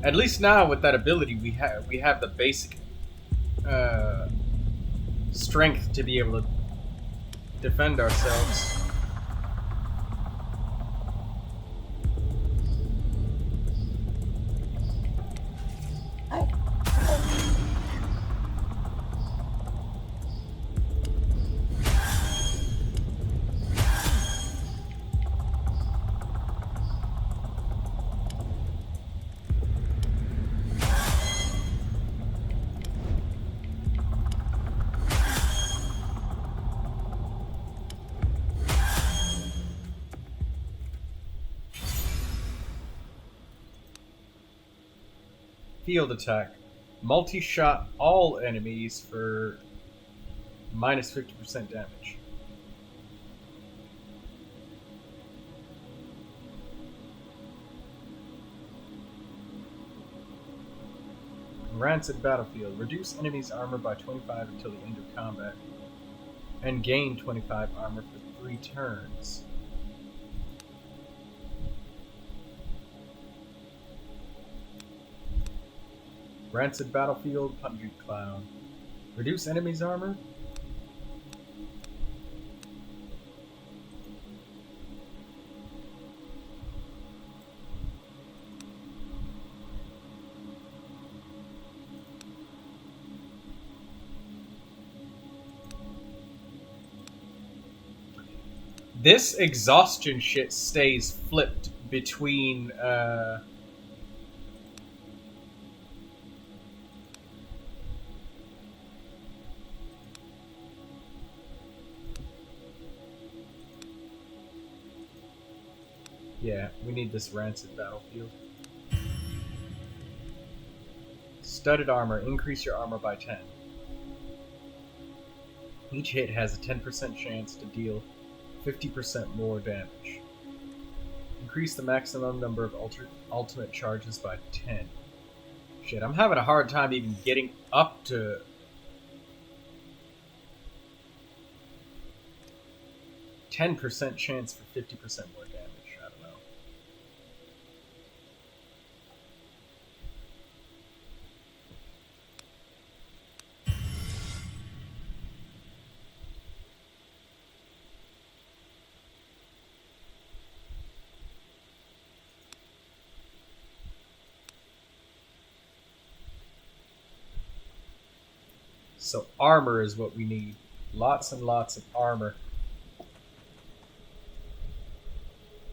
At least now with that ability, we have the basic strength to be able to defend ourselves. Field attack. Multi-shot all enemies for minus 50% damage. Rancid Battlefield. Reduce enemies' armor by 25 until the end of combat. And gain 25 armor for 3 turns. Rancid Battlefield, Pungent Cloud. Reduce enemies' armor. This exhaustion shit stays flipped between yeah, we need this Rancid Battlefield. studded armor. Increase your armor by 10. Each hit has a 10% chance to deal 50% more damage. Increase the maximum number of ultimate charges by 10. Shit, I'm having a hard time even getting up to... %10 chance for 50% more damage. I don't know. So armor is what we need. Lots and lots of armor.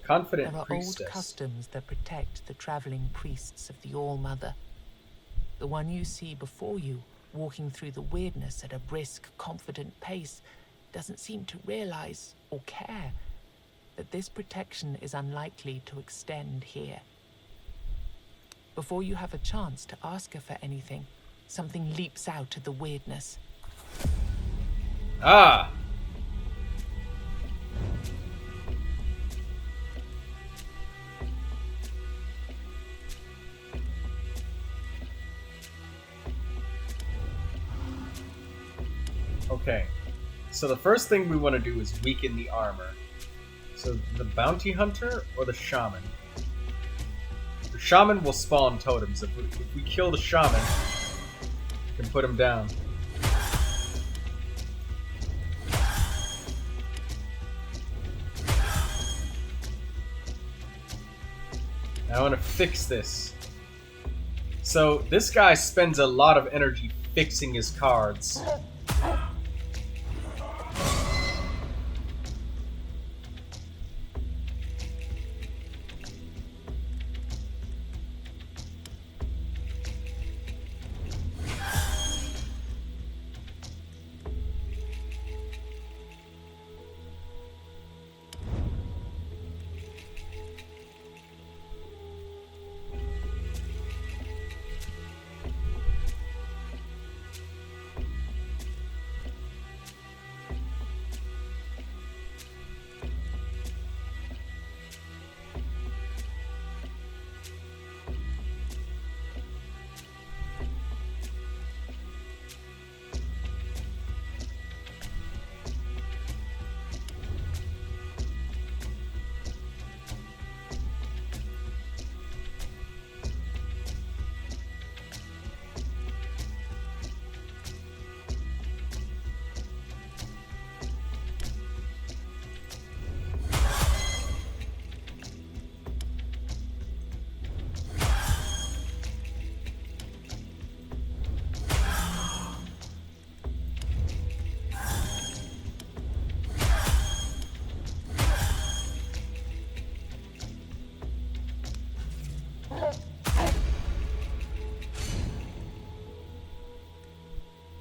Confident There are priestess. old customs that protect the traveling priests of the All-Mother. The one you see before you, walking through the weirdness at a brisk, confident pace, doesn't seem to realize or care that this protection is unlikely to extend here. Before you have a chance to ask her for anything, something leaps out of the weirdness. Ah! Okay. So the first thing we want to do is weaken the armor. So the bounty hunter or the shaman? The shaman will spawn totems. If we kill the shaman, we can put him down. I want to fix this. So this guy spends a lot of energy fixing his cards.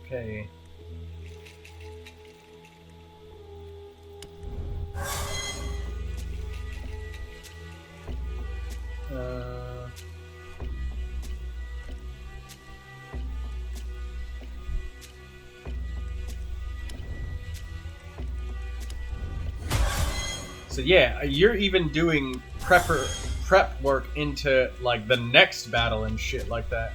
Okay. So yeah, you're even doing prep work into like the next battle and shit like that.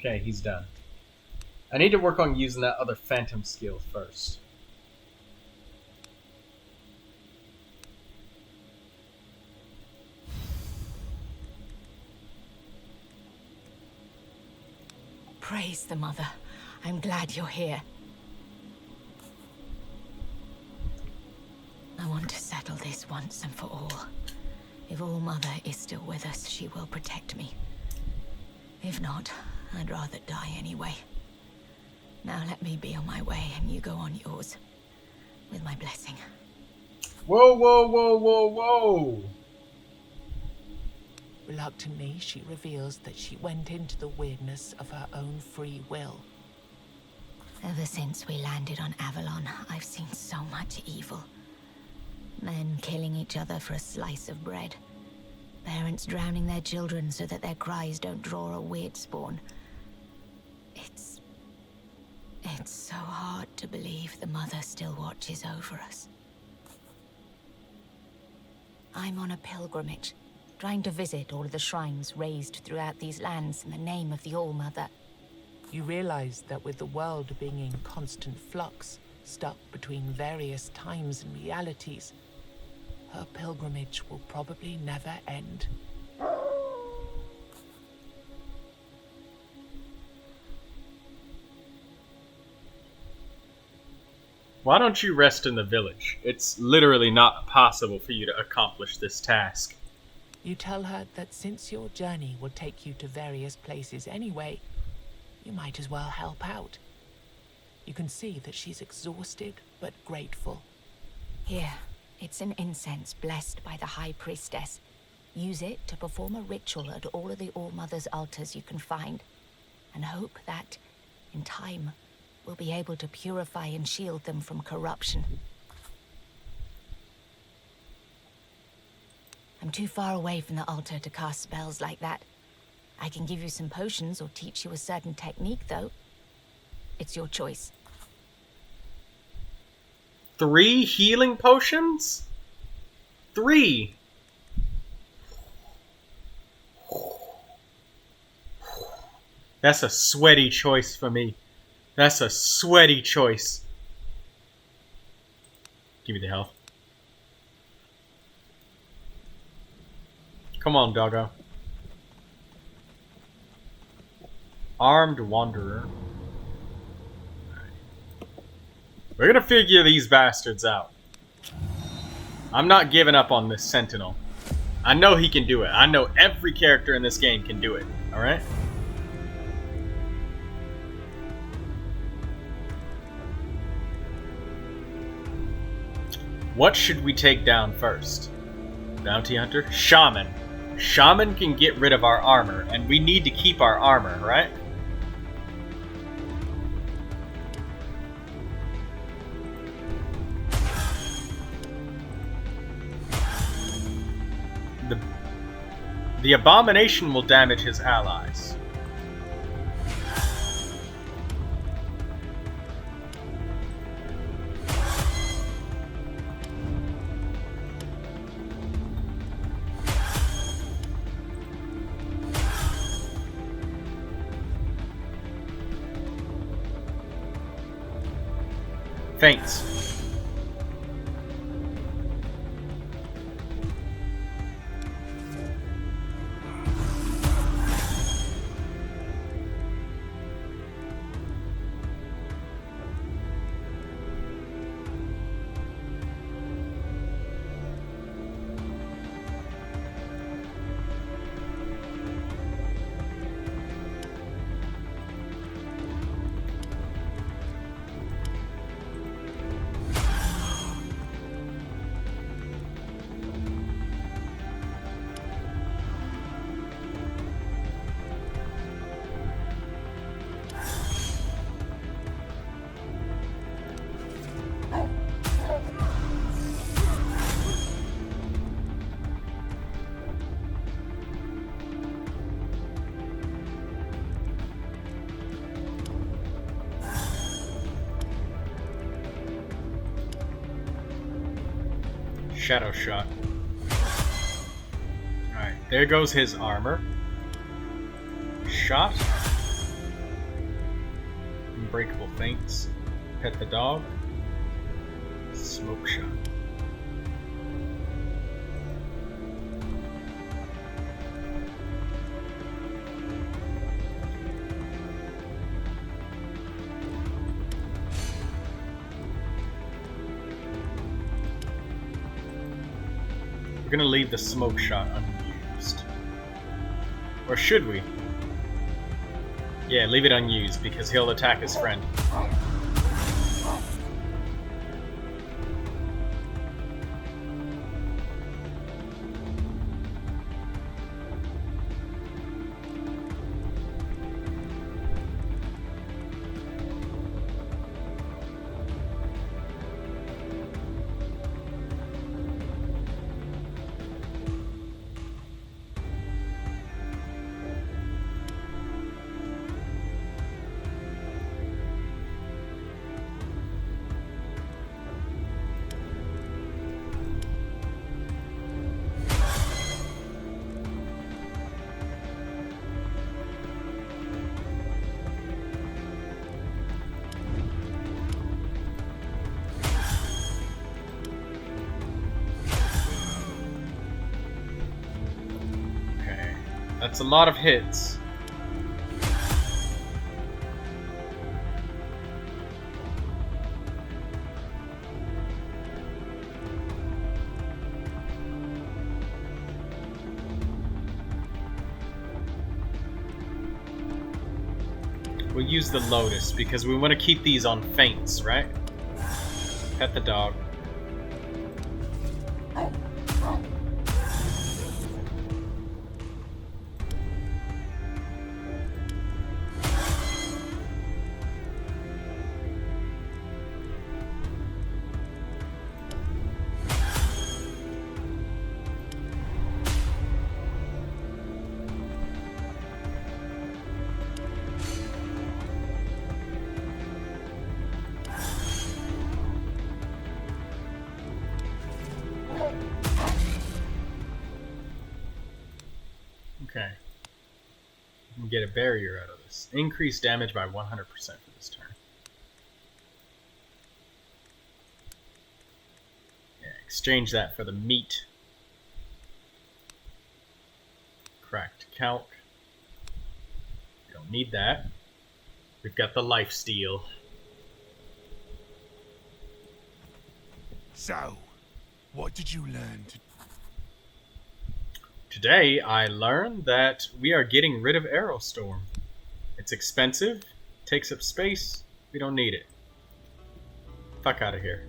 Okay, he's done. I need to work on using that other phantom skill first. Praise the Mother. I'm glad you're here. I want to settle this once and for all. If All Mother is still with us, she will protect me. If not, I'd rather die anyway. Now let me be on my way and you go on yours. With my blessing. Whoa, whoa, whoa, whoa, whoa! Reluctantly, she reveals that she went into the weirdness of her own free will. Ever since we landed on Avalon, I've seen so much evil. Men killing each other for a slice of bread. Parents drowning their children so that their cries don't draw a weird spawn. It's so hard to believe the Mother still watches over us. I'm on a pilgrimage, trying to visit all of the shrines raised throughout these lands in the name of the All-Mother. You realize that with the world being in constant flux, stuck between various times and realities, her pilgrimage will probably never end. Why don't you rest in the village? It's literally not possible for you to accomplish this task. You tell her that since your journey will take you to various places anyway, you might as well help out. You can see that she's exhausted but grateful. Here, it's an incense blessed by the High Priestess. Use it to perform a ritual at all of the All-Mother's altars you can find, and hope that, in time, we'll be able to purify and shield them from corruption. I'm too far away from the altar to cast spells like that. I can give you some potions or teach you a certain technique, though. It's your choice. 3 healing potions? 3! That's a sweaty choice for me. That's a sweaty choice. Give me the health. Come on, doggo. Armed Wanderer. We're gonna figure these bastards out. I'm not giving up on this Sentinel. I know he can do it. I know every character in this game can do it. Alright? What should we take down first? Bounty Hunter? Shaman. Shaman can get rid of our armor, and we need to keep our armor, right? The abomination will damage his allies. Faints. Shadow Shot. Alright, there goes his armor. Shot. Unbreakable Feints. Pet the dog. Smoke Shot. We're gonna leave the smoke shot unused. Or should we? Yeah, leave it unused because he'll attack his friend. That's a lot of hits. We'll use the Lotus because we want to keep these on feints, right? Pet the dog. Okay. We can get a barrier out of this. Increase damage by 100% for this turn. Yeah, exchange that for the meat. Cracked calc. We don't need that. We've got the life steal. So, what did you learn to... Today, I learned that we are getting rid of Aerostorm. It's expensive, takes up space, we don't need it. Fuck out of here.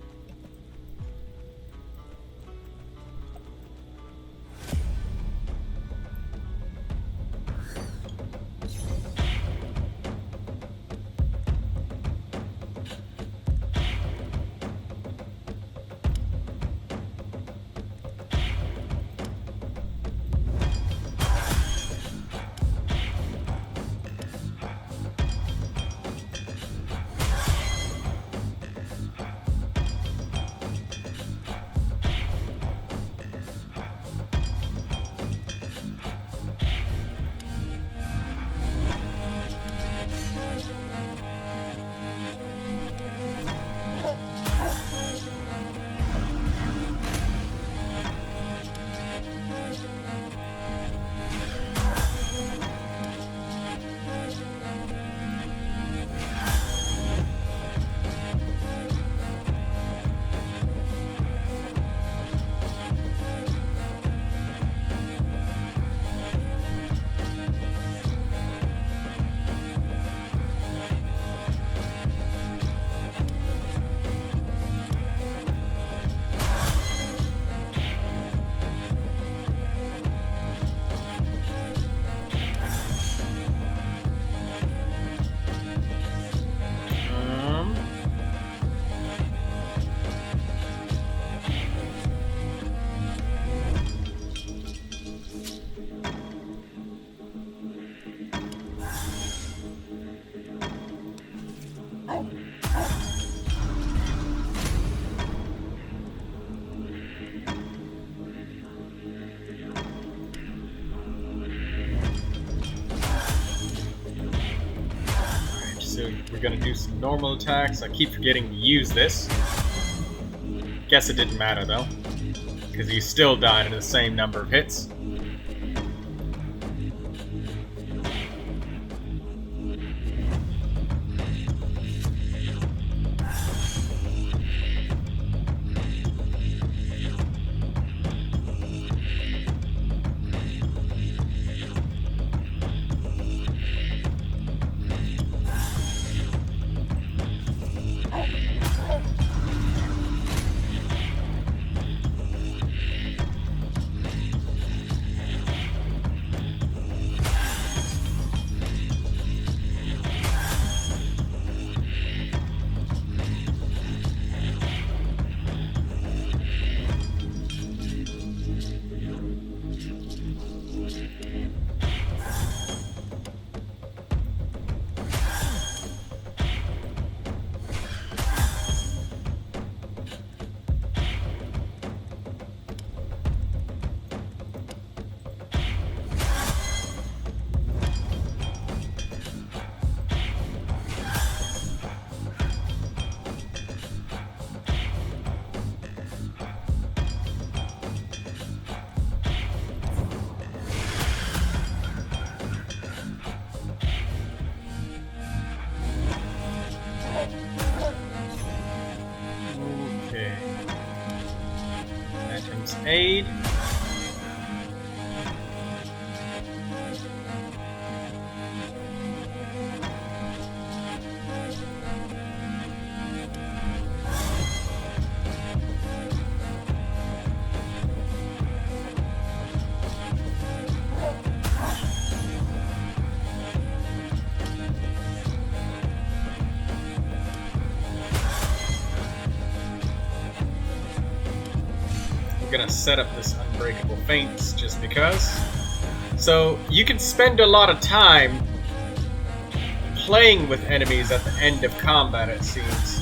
So we're gonna do some normal attacks. I keep forgetting to use this. Guess it didn't matter though, because you still died in the same number of hits. aid. Gonna set up this unbreakable feints just because. So you can spend a lot of time playing with enemies at the end of combat, it seems.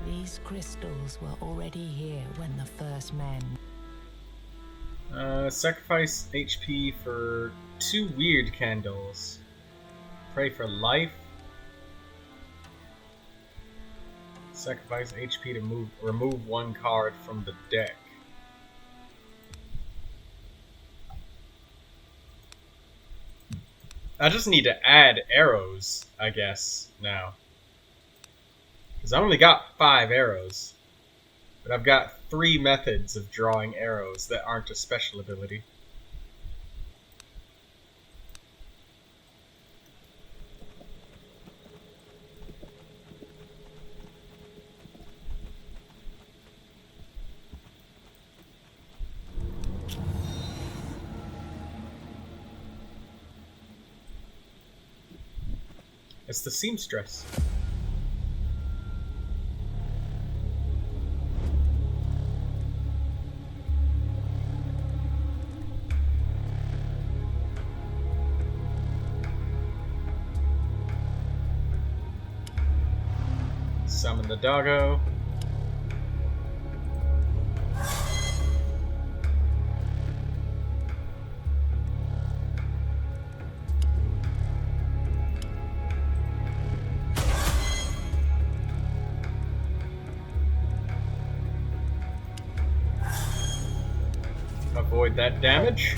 These crystals were already here when the first men... Sacrifice HP for 2 weird candles. Pray for life. Sacrifice HP to remove 1 card from the deck. I just need to add arrows, I guess, now. Because I only got 5 arrows. But I've got 3 methods of drawing arrows that aren't a special ability. It's the seamstress. Summon the doggo. Avoid that damage.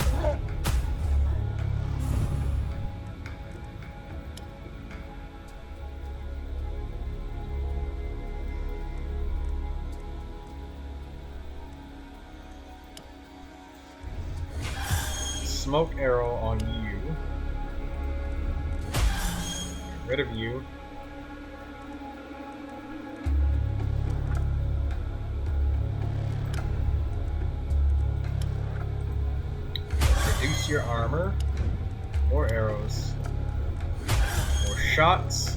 Smoke arrow on you. Get rid of you. Reduce your armor. More arrows. More shots.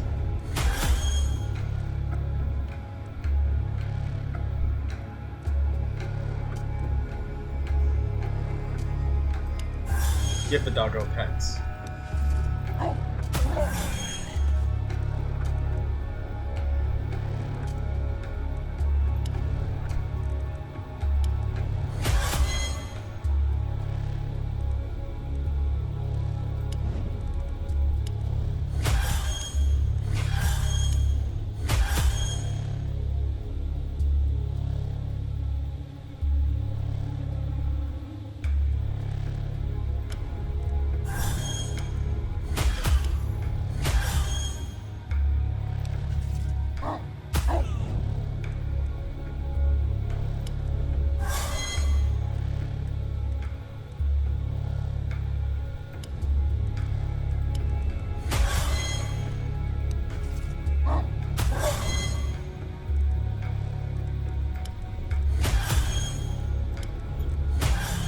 Give the doggo pets.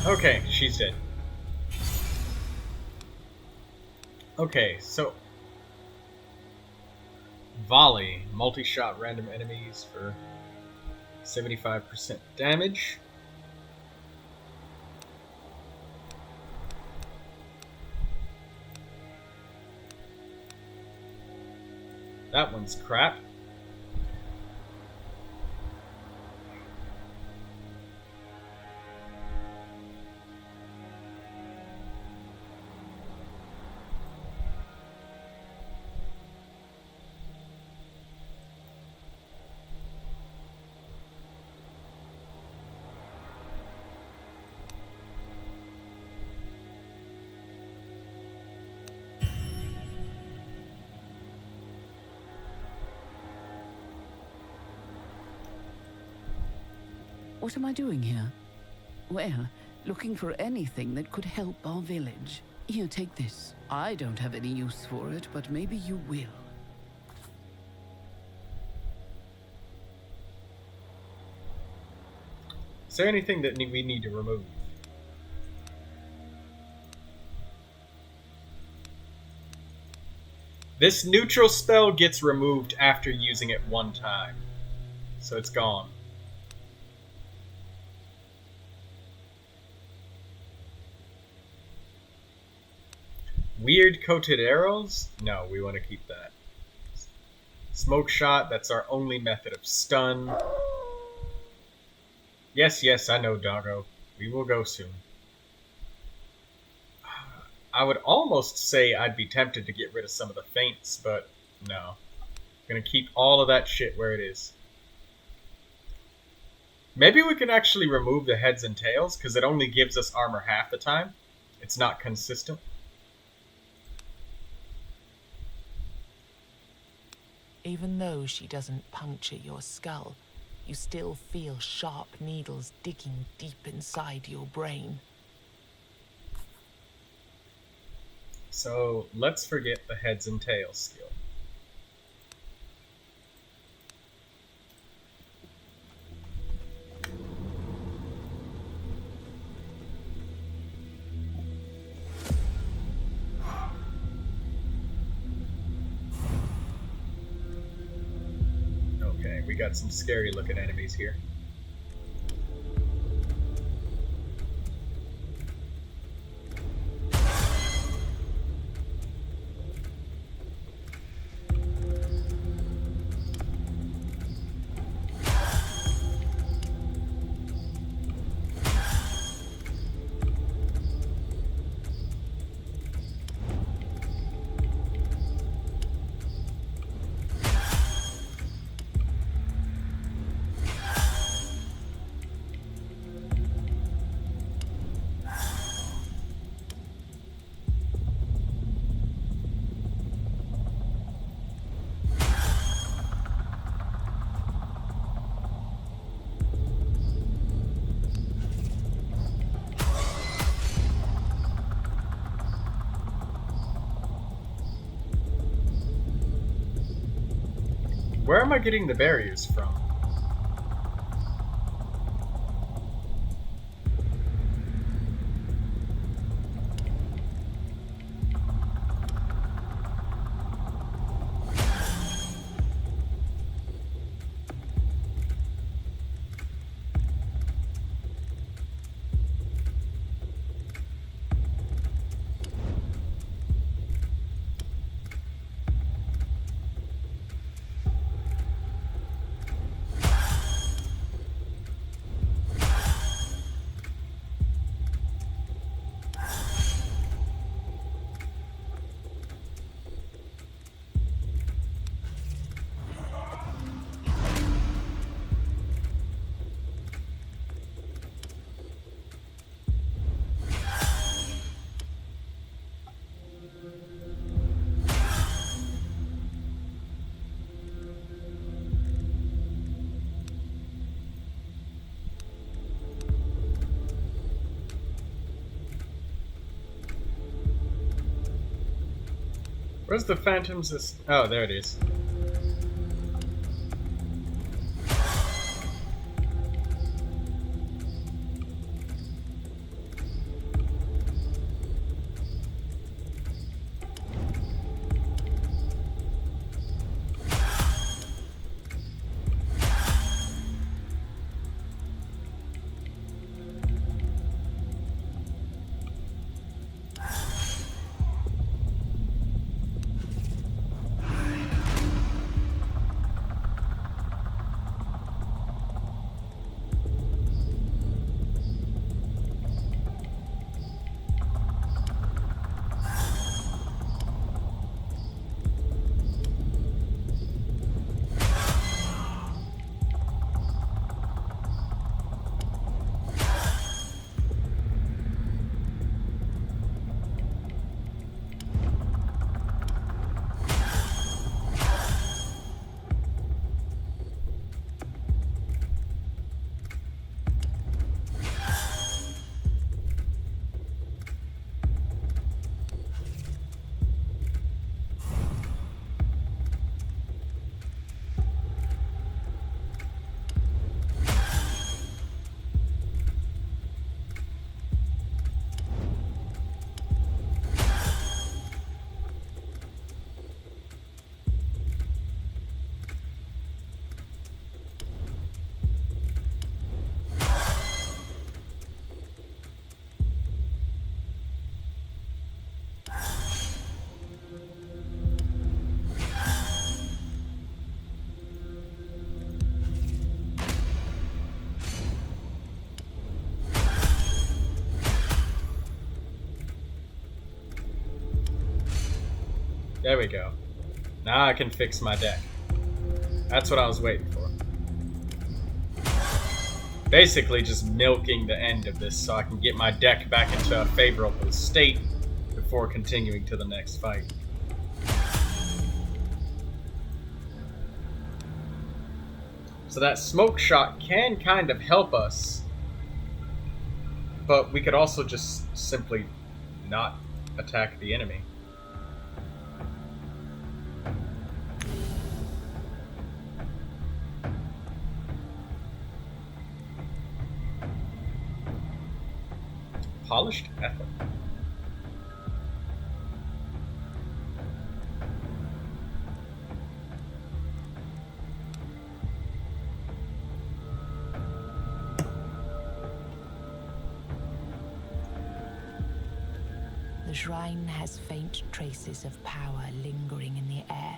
Okay, she's dead. Okay, so volley, multi-shot random enemies for 75% damage. That one's crap. What am I doing here? Well, looking for anything that could help our village. Here, take this. I don't have any use for it, but maybe you will. Is there anything that we need to remove? This neutral spell gets removed after using it one time. So it's gone. Weird coated arrows? No, we want to keep that. Smoke shot, that's our only method of stun. Yes, I know, doggo. We will go soon. I would almost say I'd be tempted to get rid of some of the feints, but no. I'm gonna keep all of that shit where it is. Maybe we can actually remove the heads and tails, because it only gives us armor half the time. It's not consistent. Even though she doesn't puncture your skull, you still feel sharp needles digging deep inside your brain. So let's forget the heads and tails skill. Okay, we got some scary looking enemies here. Where am I getting the barriers from? Where's the phantoms? Oh, there it is. There we go. Now I can fix my deck. That's what I was waiting for. Basically just milking the end of this so I can get my deck back into a favorable state before continuing to the next fight. So that smoke shot can kind of help us, but we could also just simply not attack the enemy. Polished ether. The shrine has faint traces of power lingering in the air.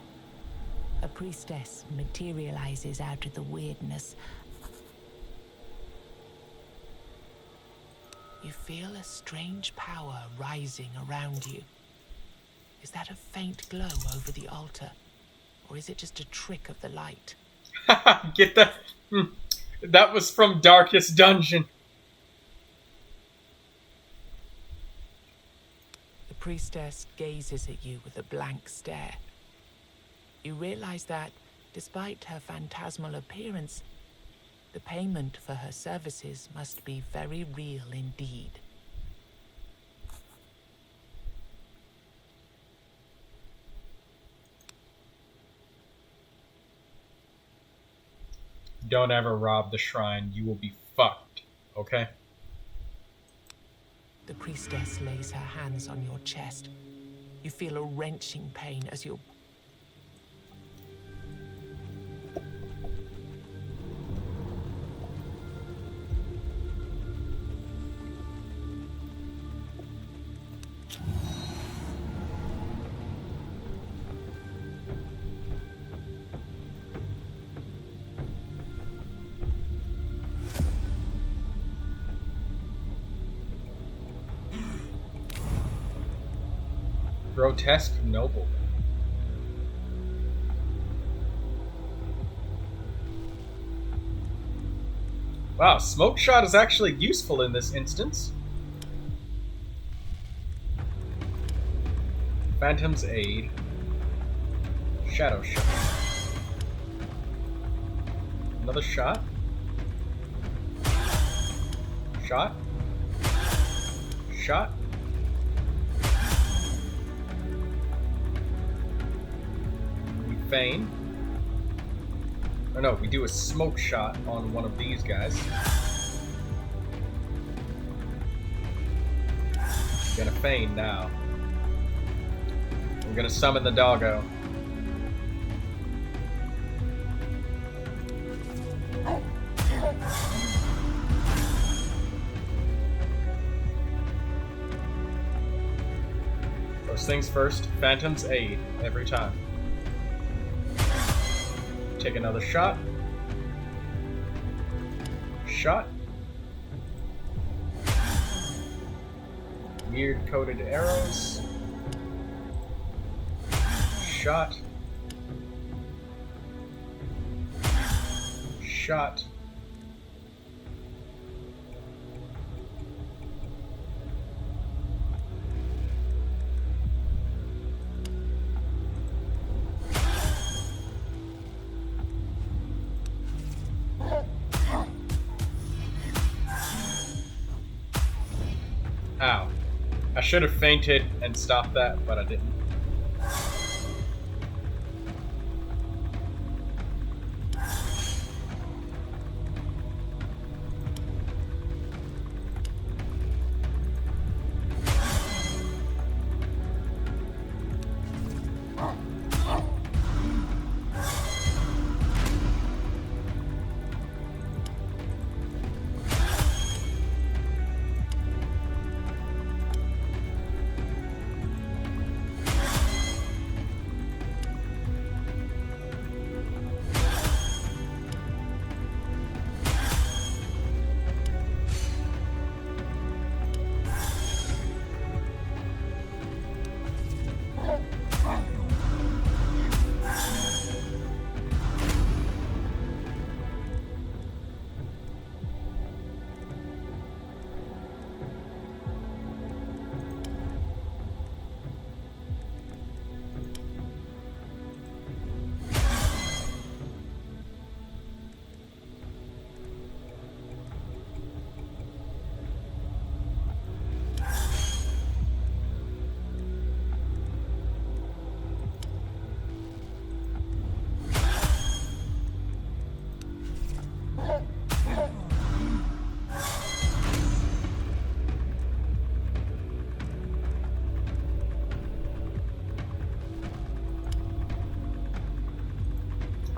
A priestess materializes out of the weirdness. You feel a strange power rising around you. Is that a faint glow over the altar? Or is it just a trick of the light? Get that? That was from Darkest Dungeon. The priestess gazes at you with a blank stare. You realize that, despite her phantasmal appearance, the payment for her services must be very real indeed. Don't ever rob the shrine. You will be fucked, okay? The priestess lays her hands on your chest. You feel a wrenching pain as your grotesque noble. Wow, smoke shot is actually useful in this instance. Phantom's Aid. Shadow shot. Another shot. Shot. Shot. We feign. Or no, we do a smoke shot on one of these guys. Gonna feign now. We're gonna summon the doggo. First things first, Phantom's Aid every time. Take another shot. Shot. Weird coated arrows. Shot. Shot. Ow. I should have fainted and stopped that, but I didn't.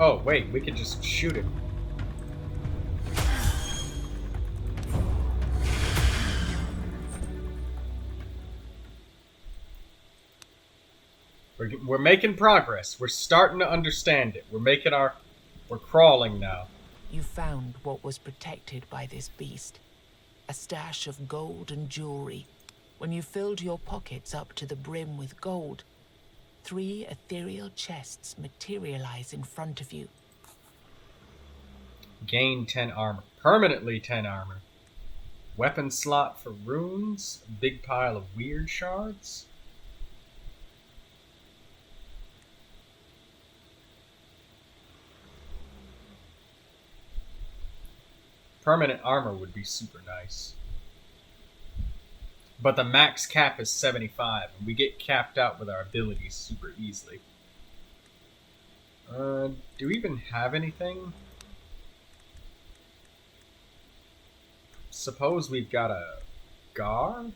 Oh, wait, we could just shoot it. We're making progress. We're starting to understand it. We're crawling now. You found what was protected by this beast. A stash of gold and jewelry. When you filled your pockets up to the brim with gold, 3 ethereal chests materialize in front of you. Gain 10 armor. Permanently 10 armor. Weapon slot for runes. Big pile of weird shards. Permanent armor would be super nice. But the max cap is 75, and we get capped out with our abilities super easily. Do we even have anything? Suppose we've got a Gar?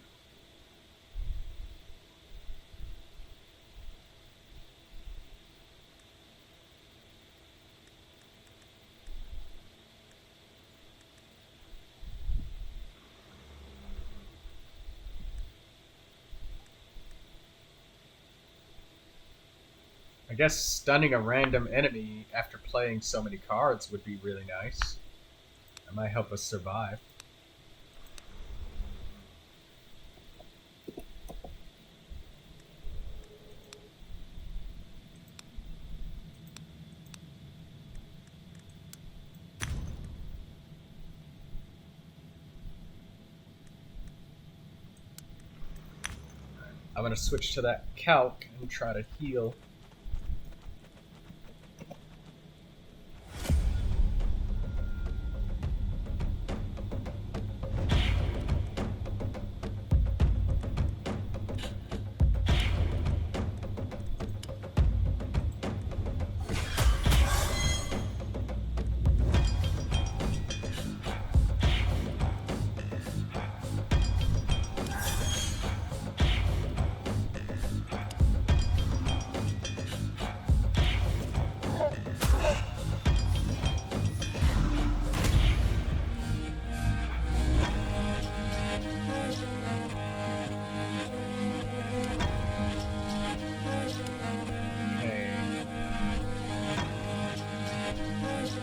I guess stunning a random enemy after playing so many cards would be really nice. That might help us survive. I'm going to switch to that calc and try to heal.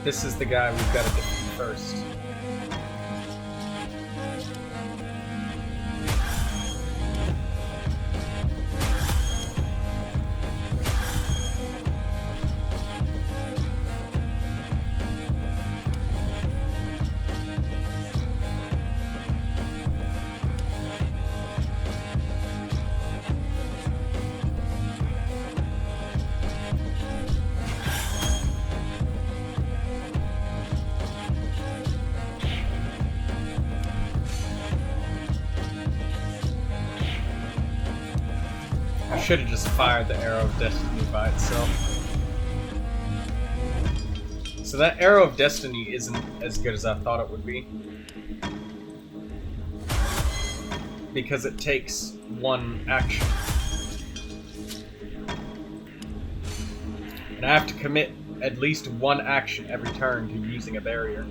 This is the guy we've got to defeat first. Should have just fired the Arrow of Destiny by itself. So that Arrow of Destiny isn't as good as I thought it would be. Because it takes one action. And I have to commit at least one action every turn to using a barrier.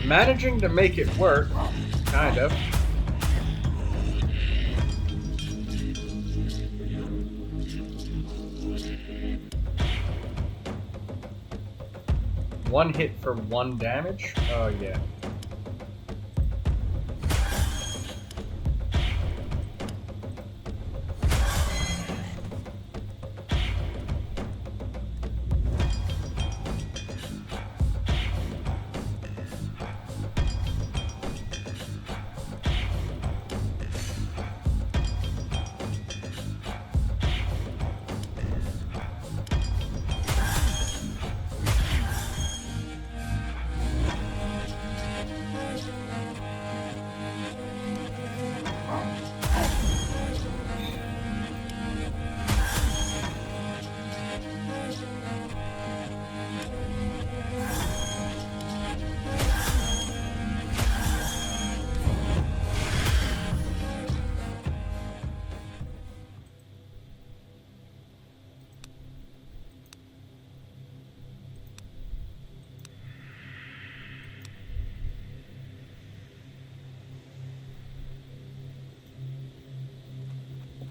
Managing to make it work, kind of. One hit for 1 damage? Oh yeah.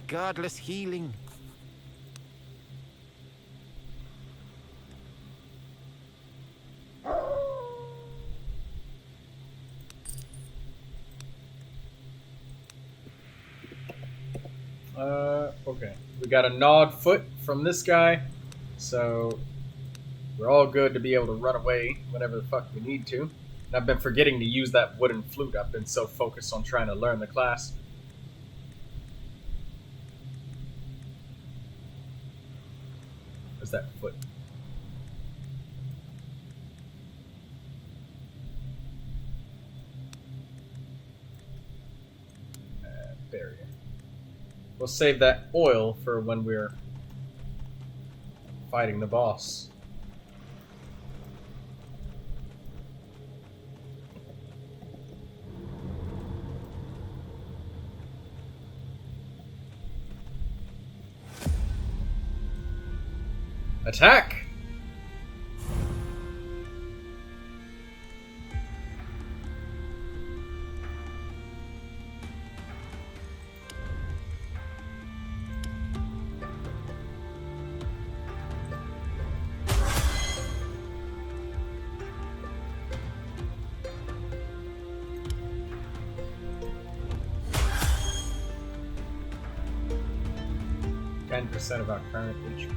godless healing. Okay. We got a gnawed foot from this guy, so we're all good to be able to run away whenever the fuck we need to. And I've been forgetting to use that wooden flute. I've been so focused on trying to learn the class. Where's that foot? Barrier. We'll save that oil for when we're fighting the boss. Attack! % of our current HP.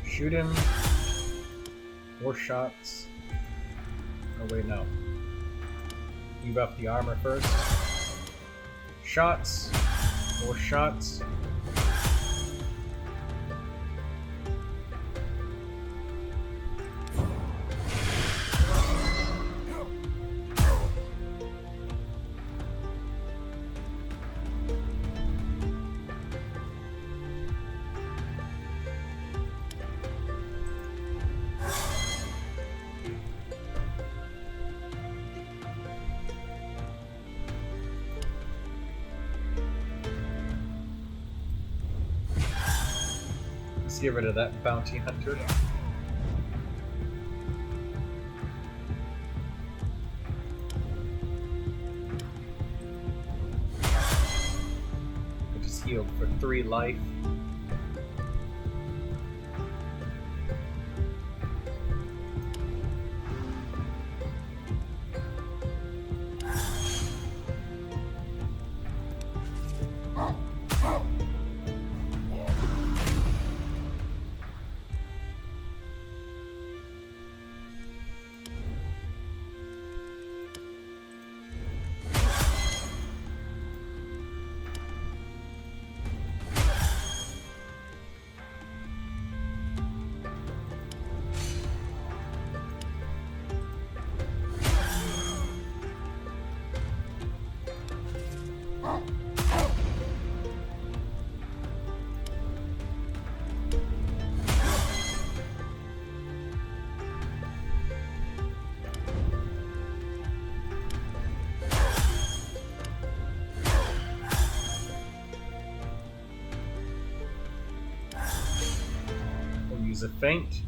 Shoot him. More shots. Oh wait, no. Debuff the armor first. Shots. More shots. Let's get rid of that bounty hunter. I just healed for 3 life. Use a feint.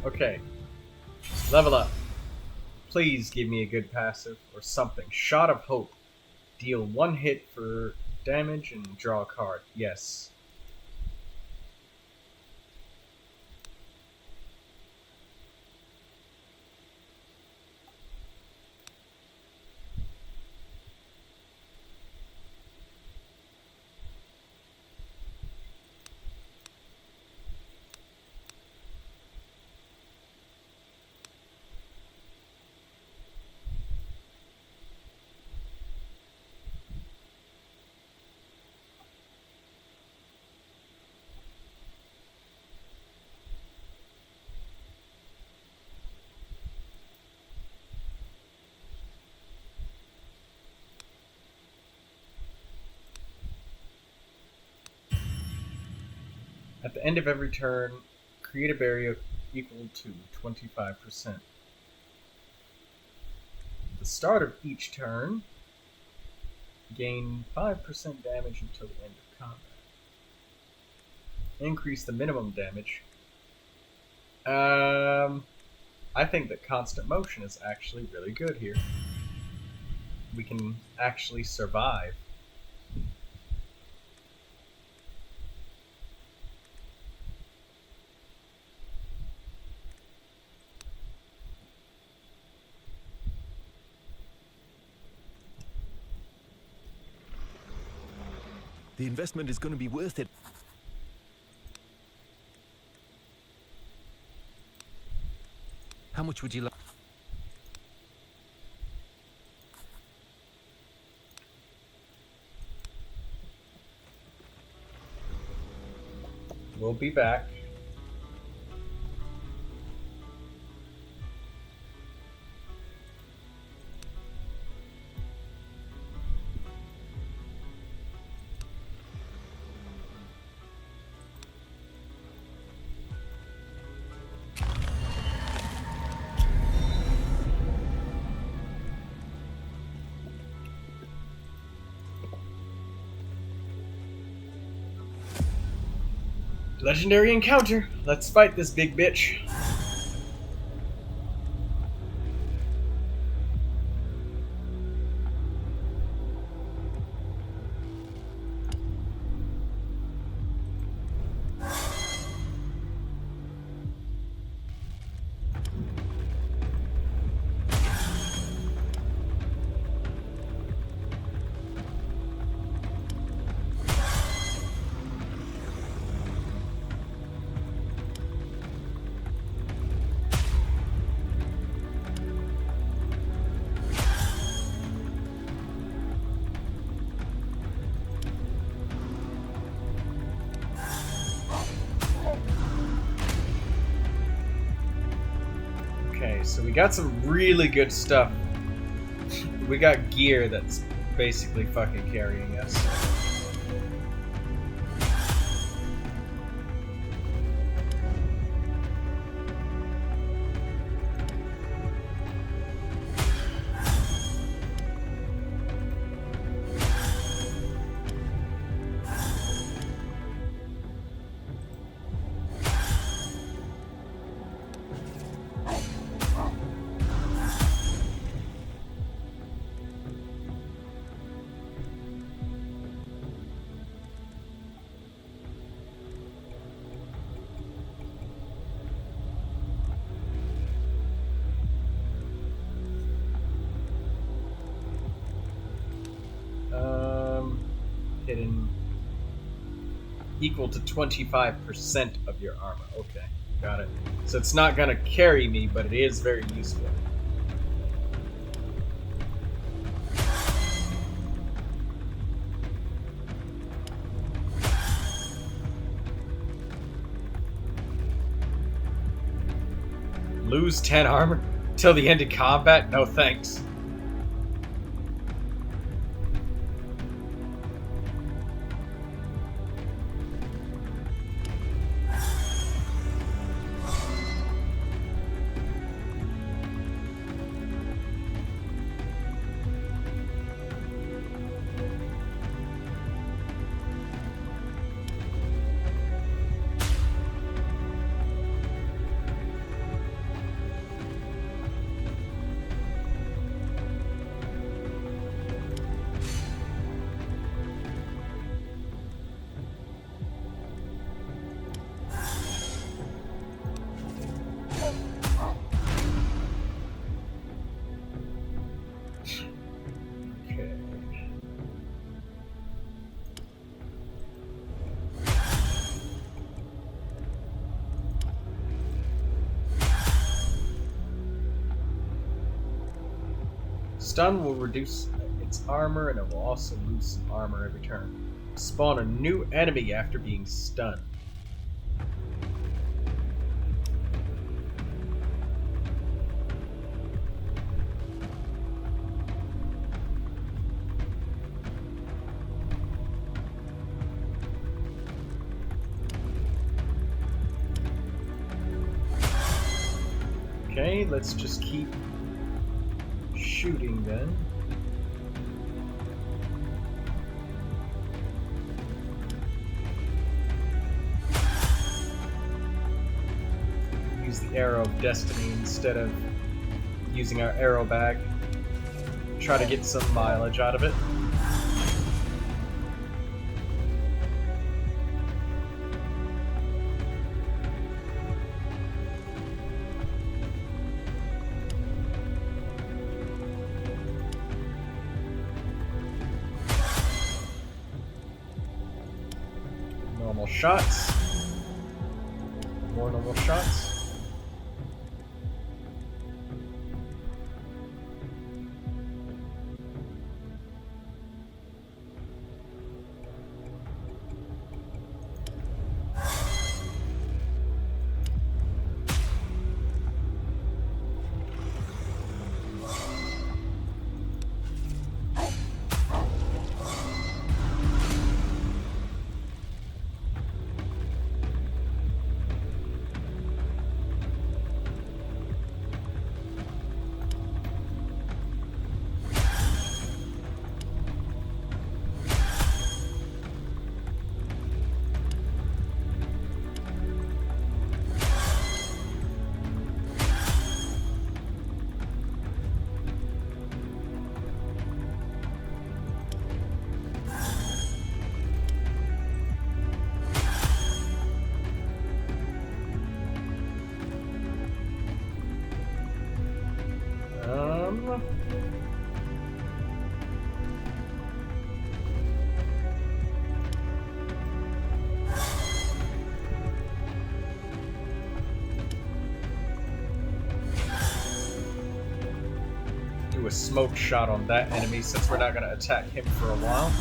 Okay. Level up. Please give me a good passive or something. Shot of Hope. Deal 1 hit for damage and draw a card. Yes. At the end of every turn, create a barrier equal to 25%. At the start of each turn, gain 5% damage until the end of combat. Increase the minimum damage. I think that constant motion is actually really good here. We can actually survive. The investment is going to be worth it. How much would you like? We'll be back. Legendary encounter. Let's fight this big bitch. So we got some really good stuff. We got gear that's basically fucking carrying us. Hidden equal to 25% of your armor. Okay, got it. So it's not gonna carry me, but it is very useful. Lose 10 armor till the end of combat? No thanks. Stun will reduce its armor, and it will also lose some armor every turn. Spawn a new enemy after being stunned. Okay, let's just keep shooting then. Use the arrow of destiny instead of using our arrow bag. Try to get some mileage out of it. Normal shots. More normal shots. Do a smoke shot on that enemy since we're not going to attack him for a while.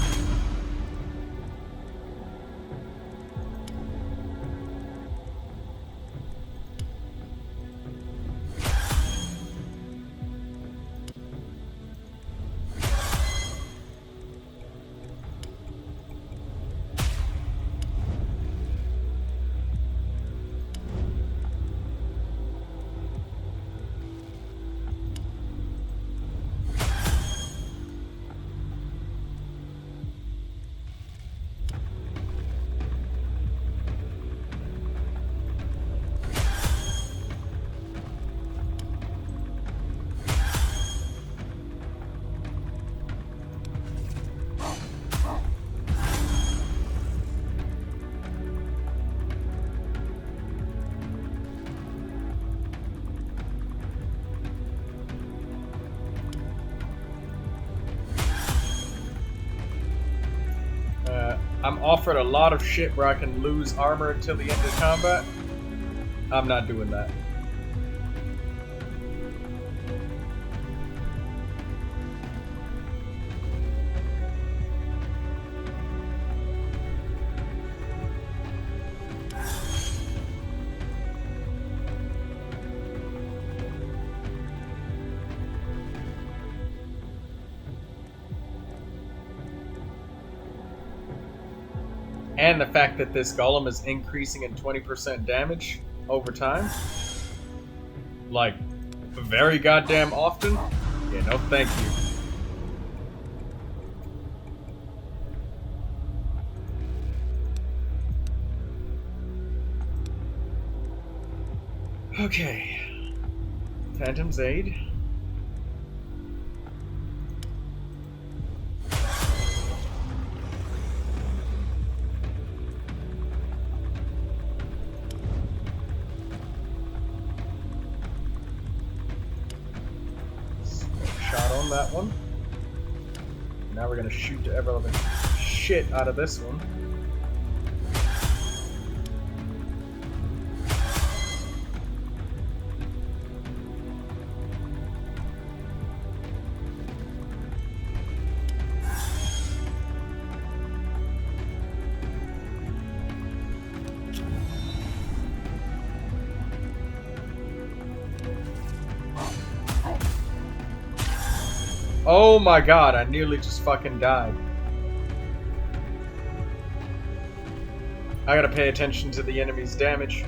I'm offered a lot of shit where I can lose armor until the end of combat. I'm not doing that. And the fact that this golem is increasing in 20% damage over time. Like, very goddamn often. Yeah, no thank you. Okay. Phantom's Aid. That one. Now we're gonna shoot the ever-loving shit out of this one. Oh my god, I nearly just fucking died. I gotta pay attention to the enemy's damage.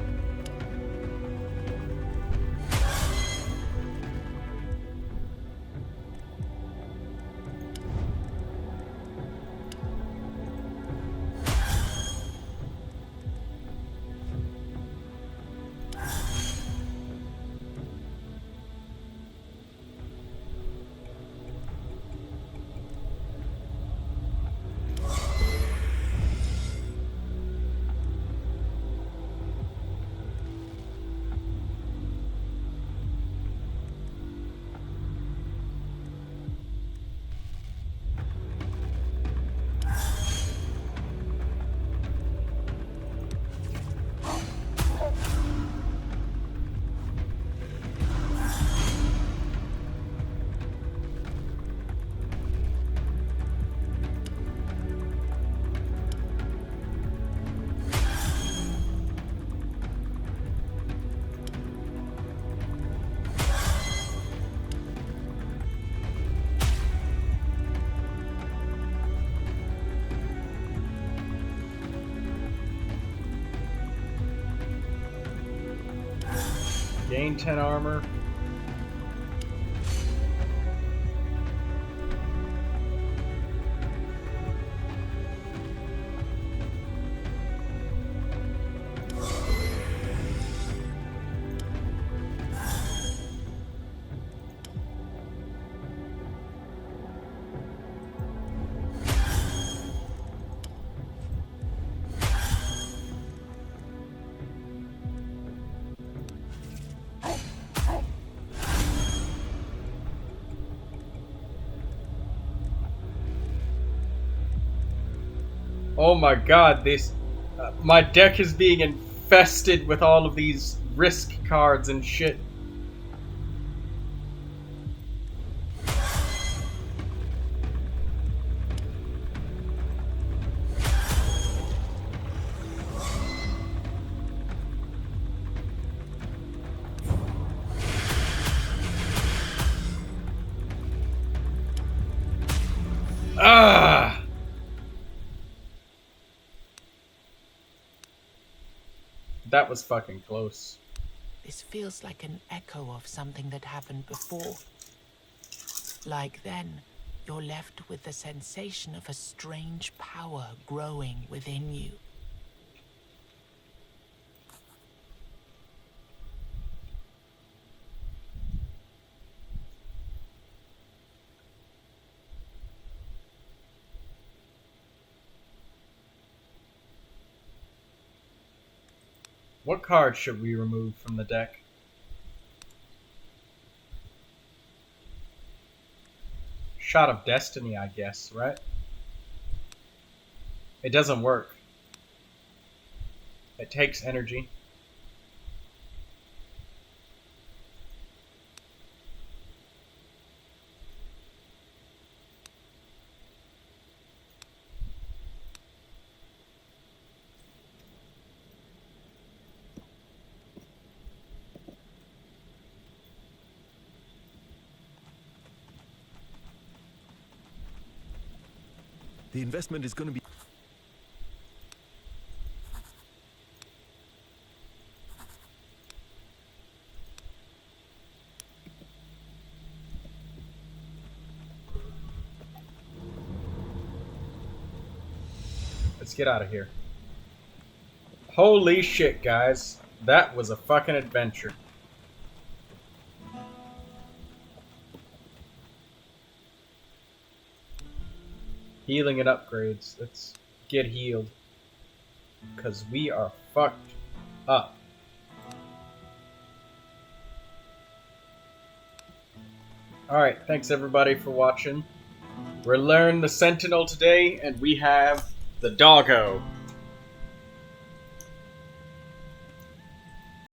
Gain 10 armor. Oh my god, this... my deck is being infested with all of these risk cards and shit. Ah! That was fucking close. This feels like an echo of something that happened before. Like then, you're left with the sensation of a strange power growing within you. What card should we remove from the deck? Shot of Destiny, I guess, right? It doesn't work. It takes energy. The investment is going to be... Let's get out of here. Holy shit, guys. That was a fucking adventure. Healing and upgrades. Let's get healed. Because we are fucked up. Alright, thanks everybody for watching. We learned the Sentinel today, and we have the doggo.